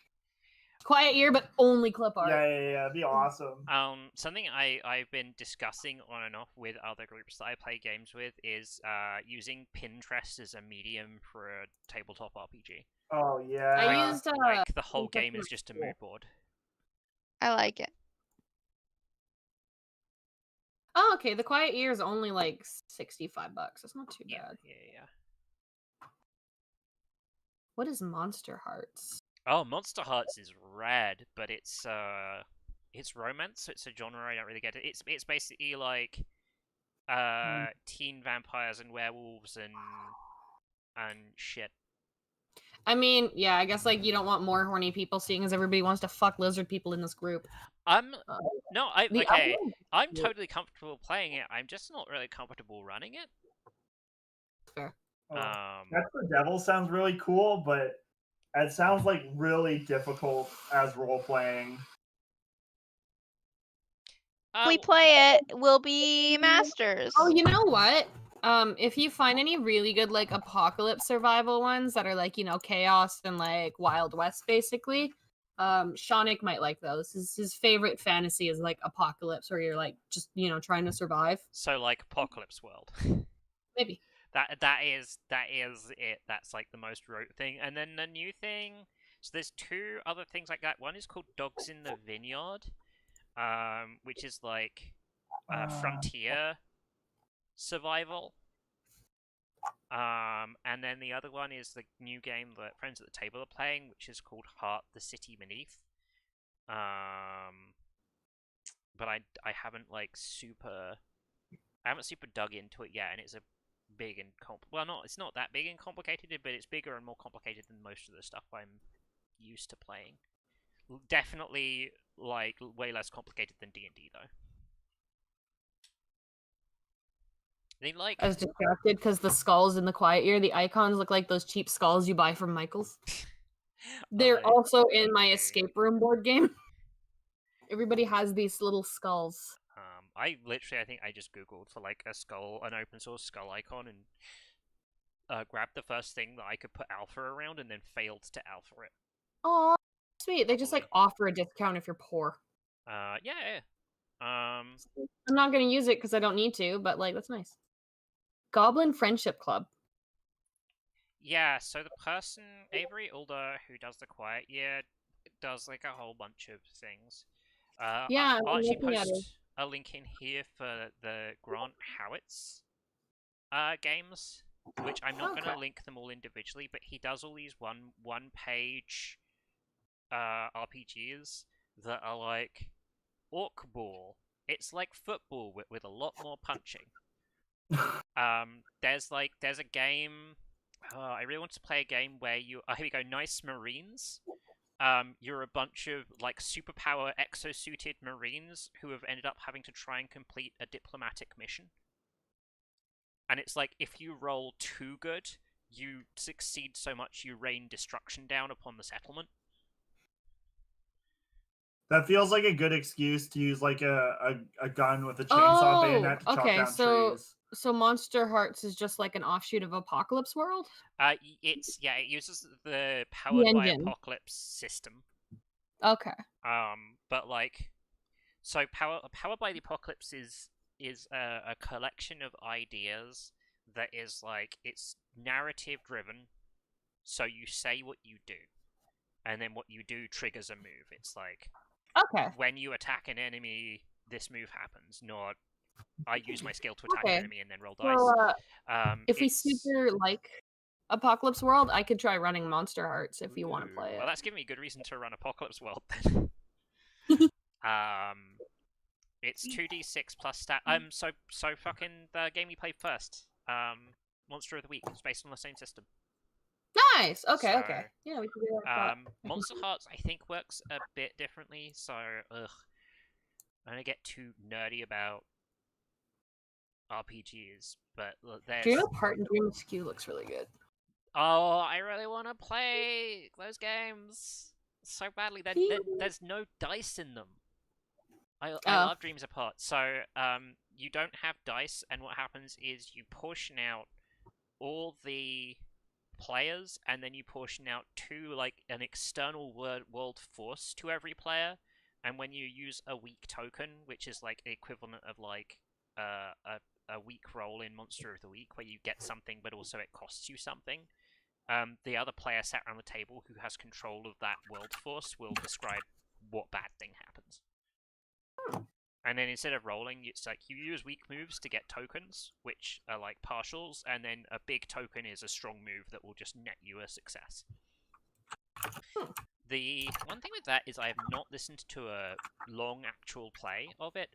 Quiet Year, but only clip art. Yeah. That'd be awesome. Something I've been discussing on and off with other groups that I play games with is using Pinterest as a medium for a tabletop RPG. Oh yeah. I used like the whole game is just a mood board. I like it. Oh, okay. The Quiet Year is only like $65. That's not too bad. Yeah. What is Monster Hearts? Oh, Monster Hearts is rad, but it's romance, so it's a genre I don't really get it. It's basically like teen vampires and werewolves and shit. I mean, yeah, I guess like you don't want more horny people, seeing as everybody wants to fuck lizard people in this group. I'm totally comfortable playing it. I'm just not really comfortable running it. Fair. That's the Devil sounds really cool, but it sounds like really difficult as role playing. If we play it, we'll be masters. Oh, you know what? If you find any really good like apocalypse survival ones that are like, you know, chaos and like Wild West basically, Shaunik might like those. His favorite fantasy is like apocalypse, where you're like just, you know, trying to survive. So like Apocalypse World. Maybe. That is it. That's like the most rote thing. And then the new thing. So there's two other things like that. One is called Dogs in the Vineyard, which is like frontier survival. And then the other one is the new game that friends at the table are playing, which is called Heart: The City Beneath. But I haven't like super dug into it yet, and it's a big and it's not that big and complicated, but it's bigger and more complicated than most of the stuff I'm used to playing. Definitely like way less complicated than D&D though. They like I was distracted because the skulls in the quiet year, the icons look like those cheap skulls you buy from Michael's. They're also in my escape room board game. Everybody has these little skulls. I think I just googled for like an open source skull icon, and grabbed the first thing that I could put alpha around, and then failed to alpha it. Oh, sweet! They just like offer a discount if you're poor. Yeah. I'm not gonna use it because I don't need to, but like that's nice. Goblin Friendship Club. Yeah, so the person Avery Ulder who does the Quiet Year does like a whole bunch of things. Yeah, I'll actually post a link in here for the Grant Howitt's games, which I'm not going to link them all individually, but he does all these one page RPGs that are like Orc Ball. It's like football with a lot more punching. There's a game. I really want to play a game where you. Here we go. Nice Marines. You're a bunch of like superpower exosuited Marines who have ended up having to try and complete a diplomatic mission. And it's like if you roll too good, you succeed so much you rain destruction down upon the settlement. That feels like a good excuse to use like a gun with a chainsaw bayonet to chop down trees. So Monster Hearts is just like an offshoot of Apocalypse World? It uses the Powered by Apocalypse system. Okay. But like, so Powered by the Apocalypse is a collection of ideas that is like, it's narrative driven. So you say what you do, and then what you do triggers a move. It's like, okay, when you attack an enemy, this move happens. Not I use my skill to attack an enemy and then roll dice. So, if we super like Apocalypse World, I could try running Monster Hearts if you want to play it. Well, that's giving me a good reason to run Apocalypse World then. It's 2d6 plus stat. So fucking the game we played first, Monster of the Week, is based on the same system. Nice. Okay. Okay. Yeah, we can do that. Monster Hearts, I think, works a bit differently. So, I'm gonna get too nerdy about RPGs, but there's. Dream Apart and Dream Askew looks really good. Oh, I really want to play those games so badly. There's no dice in them. I love Dreams Apart. So, you don't have dice, and what happens is you portion out all the players, and then you portion out an external world force to every player, and when you use a weak token, which is like the equivalent of like a weak roll in Monster of the Week, where you get something but also it costs you something, the other player sat around the table who has control of that world force will describe what bad thing happens. And then instead of rolling, it's like you use weak moves to get tokens, which are like partials, and then a big token is a strong move that will just net you a success. The one thing with that is I have not listened to a long actual play of it,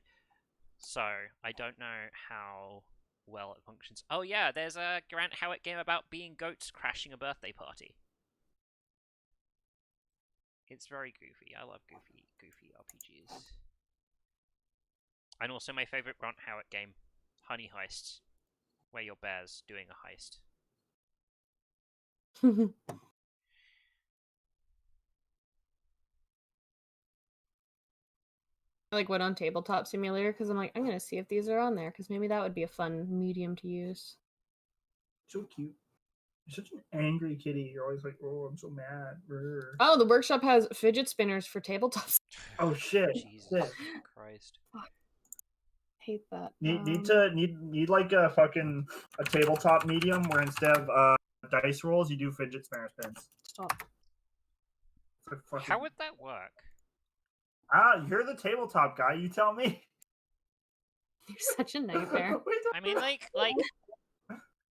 so I don't know how well it functions. Oh yeah, there's a Grant Howitt game about being goats crashing a birthday party. It's very goofy. I love goofy RPGs. And also my favourite Grant Howitt game, Honey Heist, where you're bears doing a heist. I like went on Tabletop Simulator because I'm like, I'm going to see if these are on there because maybe that would be a fun medium to use. So cute. You're such an angry kitty. You're always like, oh, I'm so mad. Brr. Oh, the workshop has fidget spinners for tabletops. Oh, shit. Jesus Christ. hate that. Need like a tabletop medium where instead of dice rolls you do fidget spinner spins. Stop. How would that work? You're the tabletop guy. You tell me. You're such a nightmare. I mean, like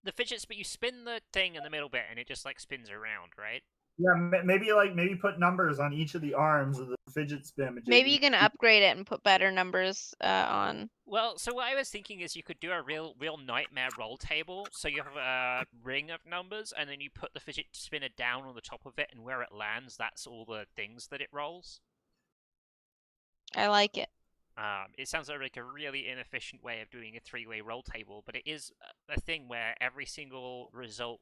the fidget spin. You spin the thing in the middle bit, and it just like spins around, right? Yeah, maybe put numbers on each of the arms of the fidget spin. Maybe you can upgrade it and put better numbers on. Well, so what I was thinking is you could do a real nightmare roll table. So you have a ring of numbers, and then you put the fidget spinner down on the top of it, and where it lands, that's all the things that it rolls. I like it. It sounds like a really inefficient way of doing a three-way roll table, but it is a thing where every single result,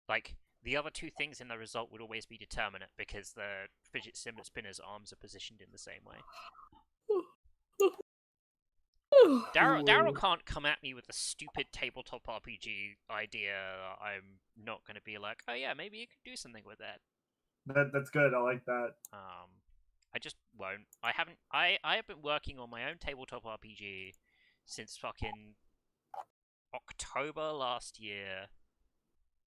like the other two things in the result, would always be determinate because the fidget spinner's arms are positioned in the same way. Daryl can't come at me with a stupid tabletop RPG idea. I'm not going to be like, oh yeah, maybe you could do something with that. That's good. I like that. I just won't. I have been working on my own tabletop RPG since fucking October last year.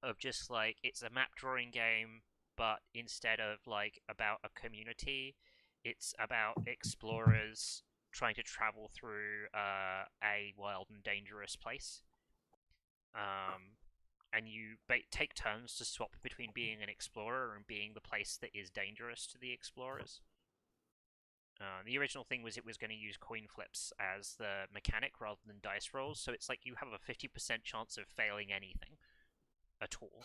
Of just like, it's a map drawing game, but instead of like about a community, it's about explorers trying to travel through a wild and dangerous place. And you take turns to swap between being an explorer and being the place that is dangerous to the explorers. The original thing was it was going to use coin flips as the mechanic rather than dice rolls, so it's like you have a 50% chance of failing anything at all.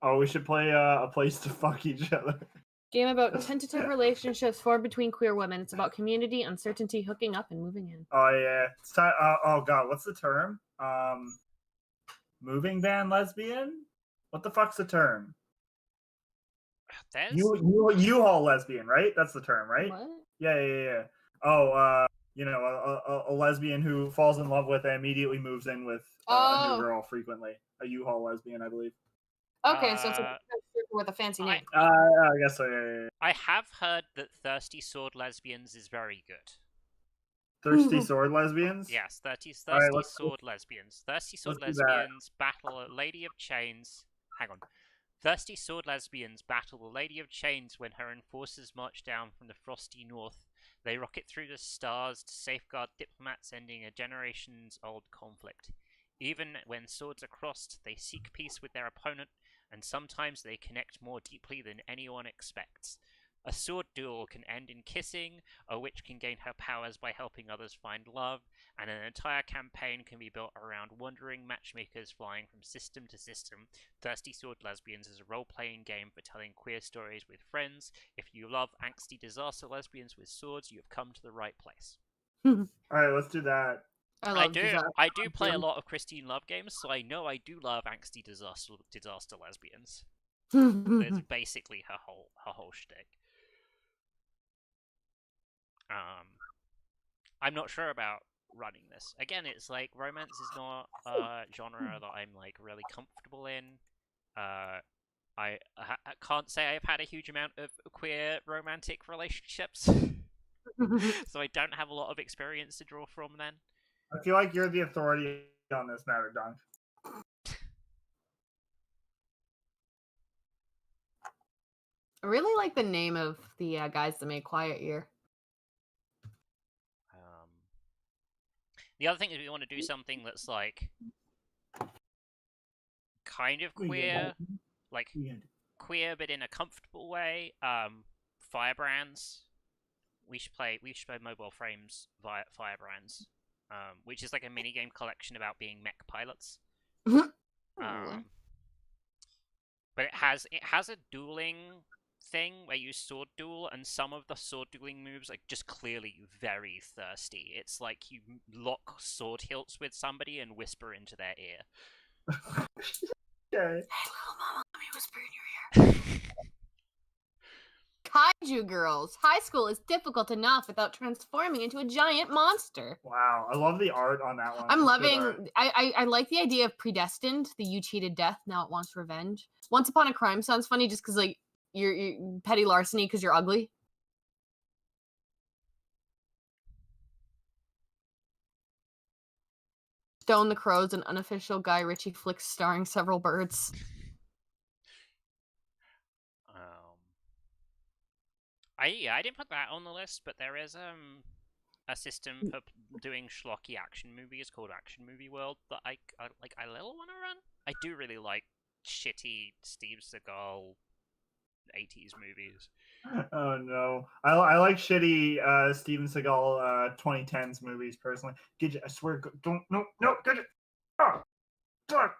Oh, we should play a place to fuck each other. Game about tentative relationships formed between queer women. It's about community, uncertainty, hooking up, and moving in. Oh yeah, it's time. Oh god, what's the term? Moving van lesbian? What the fuck's the term? U-Haul lesbian, right? That's the term, right? What? Yeah. Oh, a lesbian who falls in love with and immediately moves in with a new girl frequently. A U-Haul lesbian, I believe. Okay, so it's a with a fancy name. I guess so. Yeah. I have heard that Thirsty Sword Lesbians is very good. Thirsty Sword Lesbians? Yes, Thirsty Right, Sword Lesbians. Thirsty Sword let's do Lesbians battle a Lady of Chains. Hang on. Thirsty Sword Lesbians battle the Lady of Chains when her enforcers march down from the frosty north. They rocket through the stars to safeguard diplomats, ending a generations-old conflict. Even when swords are crossed, they seek peace with their opponent, and sometimes they connect more deeply than anyone expects. A sword duel can end in kissing, a witch can gain her powers by helping others find love, and an entire campaign can be built around wandering matchmakers flying from system to system. Thirsty Sword Lesbians is a role-playing game for telling queer stories with friends. If you love angsty disaster lesbians with swords, you have come to the right place. Alright, let's do that. I do play a lot of Christine Love games, so I know I do love angsty disaster lesbians. It's basically her whole shtick. I'm not sure about running this. Again, it's like romance is not a genre that I'm like really comfortable in. I can't say I've had a huge amount of queer romantic relationships, so I don't have a lot of experience to draw from. Then I feel like you're the authority on this matter, Dunk. I really like the name of the guys that made Quiet Year. The other thing is we want to do something that's like kind of queer, like queer but in a comfortable way. Firebrands. We should play Mobile Frames via Firebrands, which is like a minigame collection about being mech pilots. But it has a dueling thing where you sword duel, and some of the sword dueling moves are just clearly very thirsty. It's like you lock sword hilts with somebody and whisper into their ear. Okay. Hey, little mama, let me whisper in your ear. Kaiju girls. High school is difficult enough without transforming into a giant monster. Wow, I love the art on that one. I'm loving. I like the idea of predestined. The you cheated death. Now it wants revenge. Once Upon a Crime sounds funny just because like you're petty larceny because you're ugly. Stone the Crows, an unofficial Guy Ritchie flick starring several birds. I didn't put that on the list, but there is a system for doing schlocky action movies called Action Movie World that I little want to run. I do really like shitty Steve Seagal 80s movies. Oh no, I like shitty Steven Seagal 2010s movies personally. Gidget, I swear, don't no Gidget. Oh, God.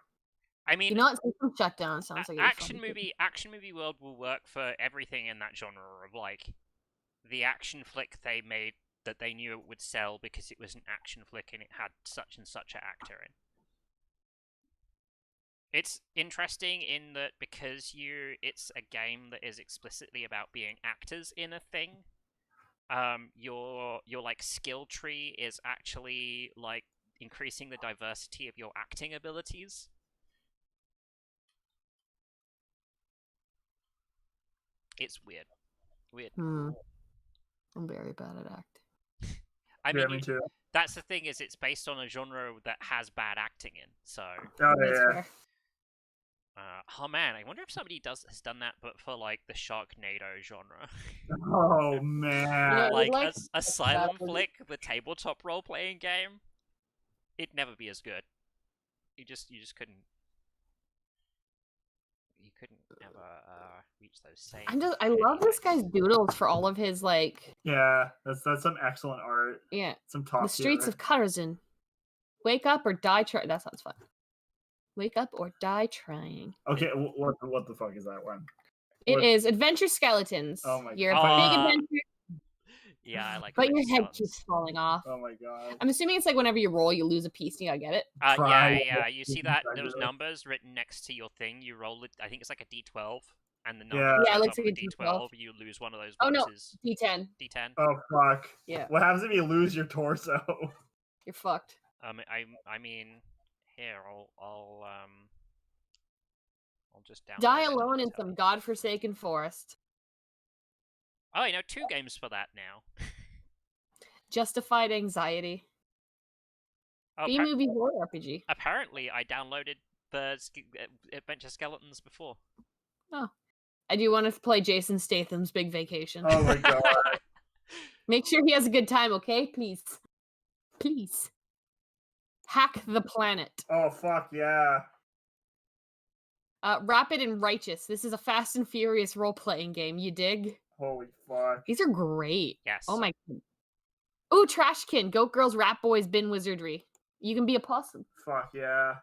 I mean, You know what? System shutdown sounds like Action Movie World will work for everything in that genre of like the action flick they made that they knew it would sell because it was an action flick and it had such and such an actor in. It's interesting in that because it's a game that is explicitly about being actors in a thing. Your like skill tree is actually like increasing the diversity of your acting abilities. It's weird. I'm very bad at acting. I mean, me too. That's the thing, is it's based on a genre that has bad acting in. So, Oh That's yeah. fair. oh man, I wonder if somebody has done that, but for like the Sharknado genre. Oh man. Like like Asylum that. Flick, the tabletop role-playing game. It'd never be as good. You just couldn't. You couldn't ever reach those same. I love this guy's doodles for all of his like. Yeah, that's some excellent art. Yeah. Some top The streets tier. of Karazhan. Wake up or die trying. That sounds fun. Wake up or die trying. Okay, what the fuck is that one? It is Adventure Skeletons. Oh my You're God. a big adventure, Yeah, I like. but Adventure your head Skeletons. keeps falling off. Oh my God. I'm assuming it's like whenever you roll, you lose a piece and you gotta get it. Try Yeah. You see that I those do. numbers written next to your thing. You roll it. I think it's like a D12, and the Yeah. number Yeah, it on looks top like of a D12. D12. You lose one of those Oh, no. boxes. D10. D10. Oh fuck. Yeah. What happens if you lose your torso? You're fucked. I mean, here I'll just download Die it and alone I'll in tell some you. godforsaken forest. Oh, I know 2 games for that now. Justified anxiety. Oh, B-movie horror RPG. apparently, I downloaded the Adventure Skeletons before. I do want to play Jason Statham's Big Vacation. Oh my God. Make sure he has a good time, okay? Please. Please. Hack the planet. Oh fuck yeah. Rapid and Righteous. This is a Fast and Furious role-playing game. You dig? Holy fuck. These are great. Yes. Oh my god. Ooh, Trashkin. Goat Girls, Rat Boys, Bin Wizardry. You can be a possum. Fuck yeah.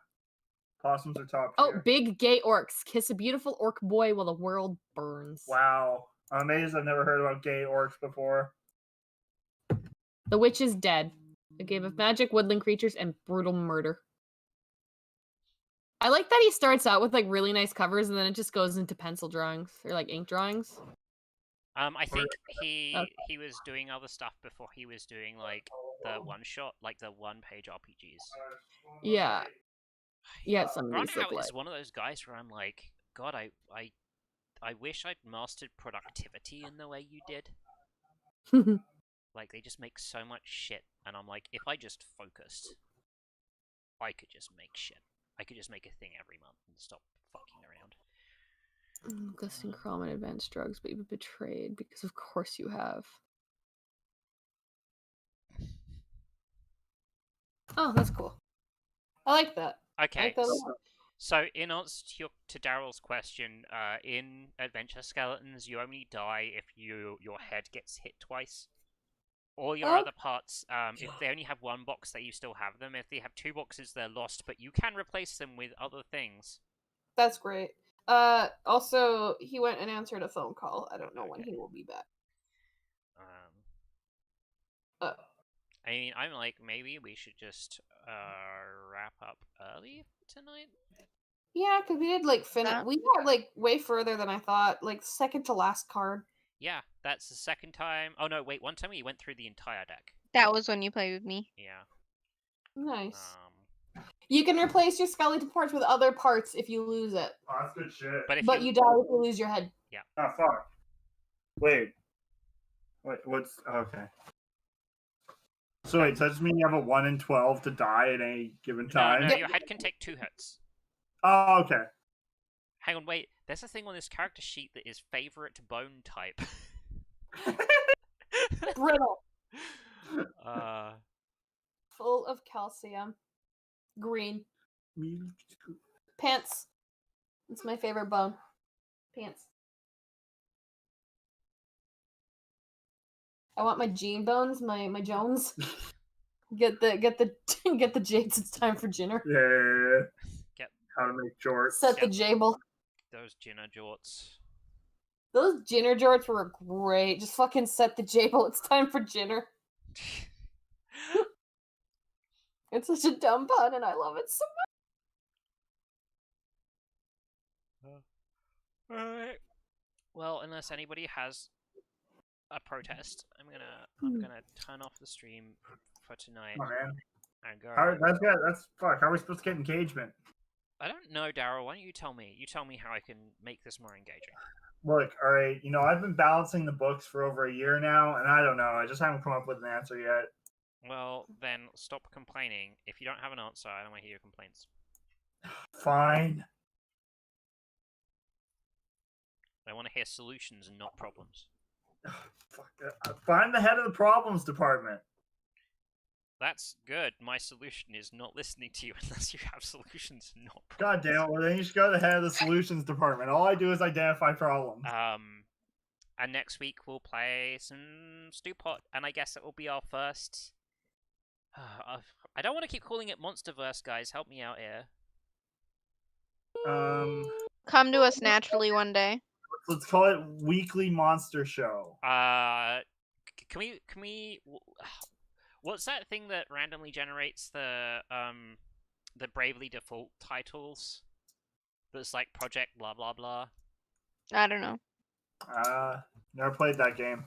Possums are top Oh, tier. Big Gay Orcs. Kiss a beautiful orc boy while the world burns. Wow. I'm amazed I've never heard about gay orcs before. The Witch is Dead. A game of magic, woodland creatures, and brutal murder. I like that he starts out with like really nice covers and then it just goes into pencil drawings or like ink drawings. I think Okay. he was doing other stuff before he was doing like the one-shot, like the one-page RPGs. Yeah. Yeah, some of Grant these look Howitt like. is one of those guys where I'm like, God, I wish I'd mastered productivity in the way you did. Like, they just make so much shit, and I'm like, if I just focused, I could just make shit. I could just make a thing every month and stop fucking around. Gusting Chrome and advanced drugs, but you've been betrayed because of course you have. Oh, that's cool. I like that. I Okay, like that a lot. so in answer to Daryl's question, in Adventure Skeletons, you only die if your head gets hit twice. All your Oh. other parts, if they only have one box, you still have them. If they have 2 boxes, they're lost, but you can replace them with other things. That's great. Also, he went and answered a phone call. I don't know when he will be back. I mean, I'm like, maybe we should just wrap up early tonight. Yeah, because we did like finish. That- We got like way further than I thought. Like second to last card. Yeah, that's the second time. Oh no, wait, one time we went through the entire deck. That was when you played with me. Yeah. Nice. You can replace your skeleton parts with other parts if you lose it, Oh, that's good shit. But if but you die if you lose your head. Oh fuck. Wait, what's okay? So wait, does that mean you have a 1 in 12 to die at any given No, time? no, your head can take 2 hits. Oh, okay. Hang on, wait. There's a thing on this character sheet that is favorite bone type. Brittle. uh, Full of calcium. Green. Pants. It's my favorite bone. Pants. I want my Gene bones, my Jones. Get the get the Jades. It's time for dinner. Yeah. Get How to make shorts. Set the Jable. those Jinner jorts. Those Jinner jorts were great. Just fucking set the Jable. It's time for dinner. It's such a dumb pun, and I love it so much. Alright. Well, unless anybody has a protest, I'm gonna turn off the stream for tonight Oh, man. and go. That's fuck. How are we supposed to get engagement? I don't know, Daryl. Why don't you tell me? You tell me how I can make this more engaging. Look, all right. I've been balancing the books for over a year now, and I don't know. I just haven't come up with an answer yet. Well, then stop complaining. If you don't have an answer, I don't want to hear your complaints. Fine. I want to hear solutions and not problems. Fuck. Find the head of the problems department. That's good. My solution is not listening to you unless you have solutions and not God problems. damn it. Well, then you should go to the head of the solutions department. All I do is identify problems. And next week we'll play some Stew Pot, and I guess it will be our first. I don't want to keep calling it Monsterverse, guys. Help me out here. Come to us naturally one day. Let's call it Weekly Monster Show. Can we? What's that thing that randomly generates the Bravely Default titles? That's like Project blah blah blah. I don't know. Never played that game.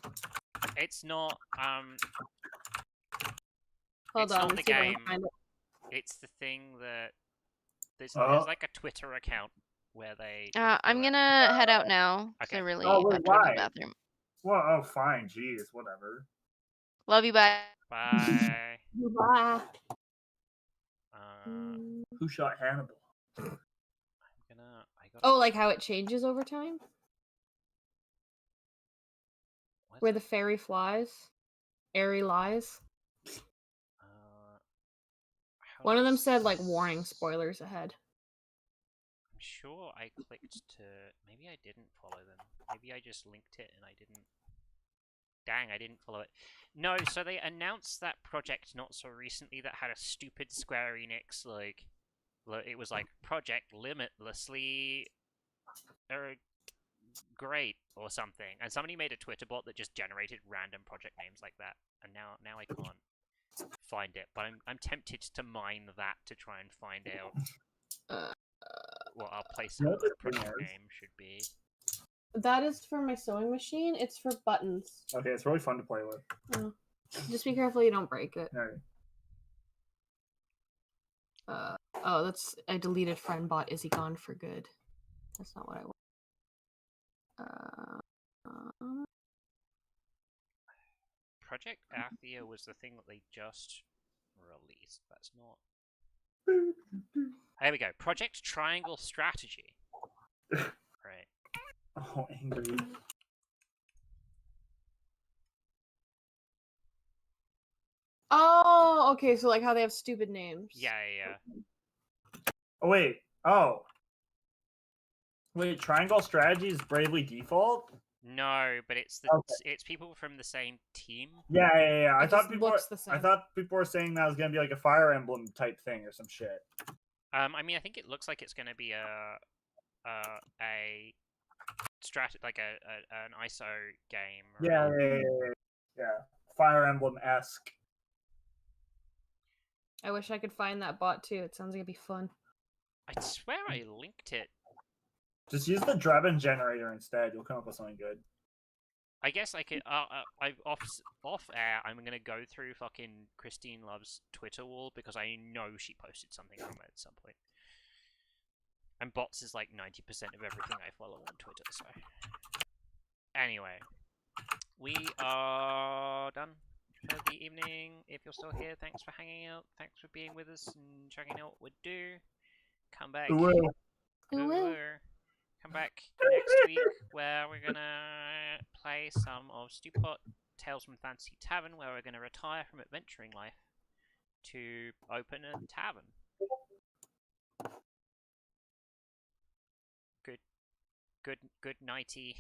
It's not Hold it's on. not the let's see if I can game. find it. It's the thing that there's like a Twitter account where they. I'm gonna head out now. 'Cause Okay. I really Oh, wait, have to go to why? the bathroom. Well, oh, fine. Jeez, whatever. Love you, bye. Bye. Bye. Who shot Hannibal? I got. Oh, like how it changes over time? Where the fairy flies? Airy lies? One of them said, like, warning, spoilers ahead. I'm sure I clicked to. Maybe I didn't follow them. Maybe I just linked it and I didn't. Dang, I didn't follow it. No, so they announced that project not so recently that had a stupid Square Enix, like. It was like Project Limitlessly. Great or something, and somebody made a Twitter bot that just generated random project names like that, and now I can't find it, but I'm tempted to mine that to try and find out what our placeholder project name should be. That is for my sewing machine. It's for buttons. Okay, it's really fun to play with. Just be careful you don't break it. Alright. Oh, that's I deleted friend bot. Is he gone for good? That's not what I want. Project Athia was the thing that they just released. That's not. Here we go. Project Triangle Strategy. Right. Oh, angry. Oh, okay. So like how they have stupid names. Yeah. Oh, wait. Oh. Wait, Triangle Strategy is Bravely Default? No, but it's it's people from the same team. Yeah. I It thought just people looks the same. were saying that was gonna be like a Fire Emblem type thing or some shit. I mean, I think it looks like it's going to be a like an ISO game. Yeah. Fire Emblem-esque. I wish I could find that bot too. It sounds like it'd be fun. I swear I linked it. Just use the Drebin generator instead. You'll come up with something good. I guess I could. Off air. I'm gonna go through fucking Christine Love's Twitter wall because I know she posted something on it at some point. And bots is like 90% of everything I follow on Twitter. So anyway, we are done. for the evening. If you're still here, thanks for hanging out. Thanks for being with us and checking out what we do. Come back. Ooh. Ooh. Come back next week where we're gonna play some of Stewpot Tales from Fantasy Tavern, where we're gonna retire from adventuring life to open a tavern. Good nighty.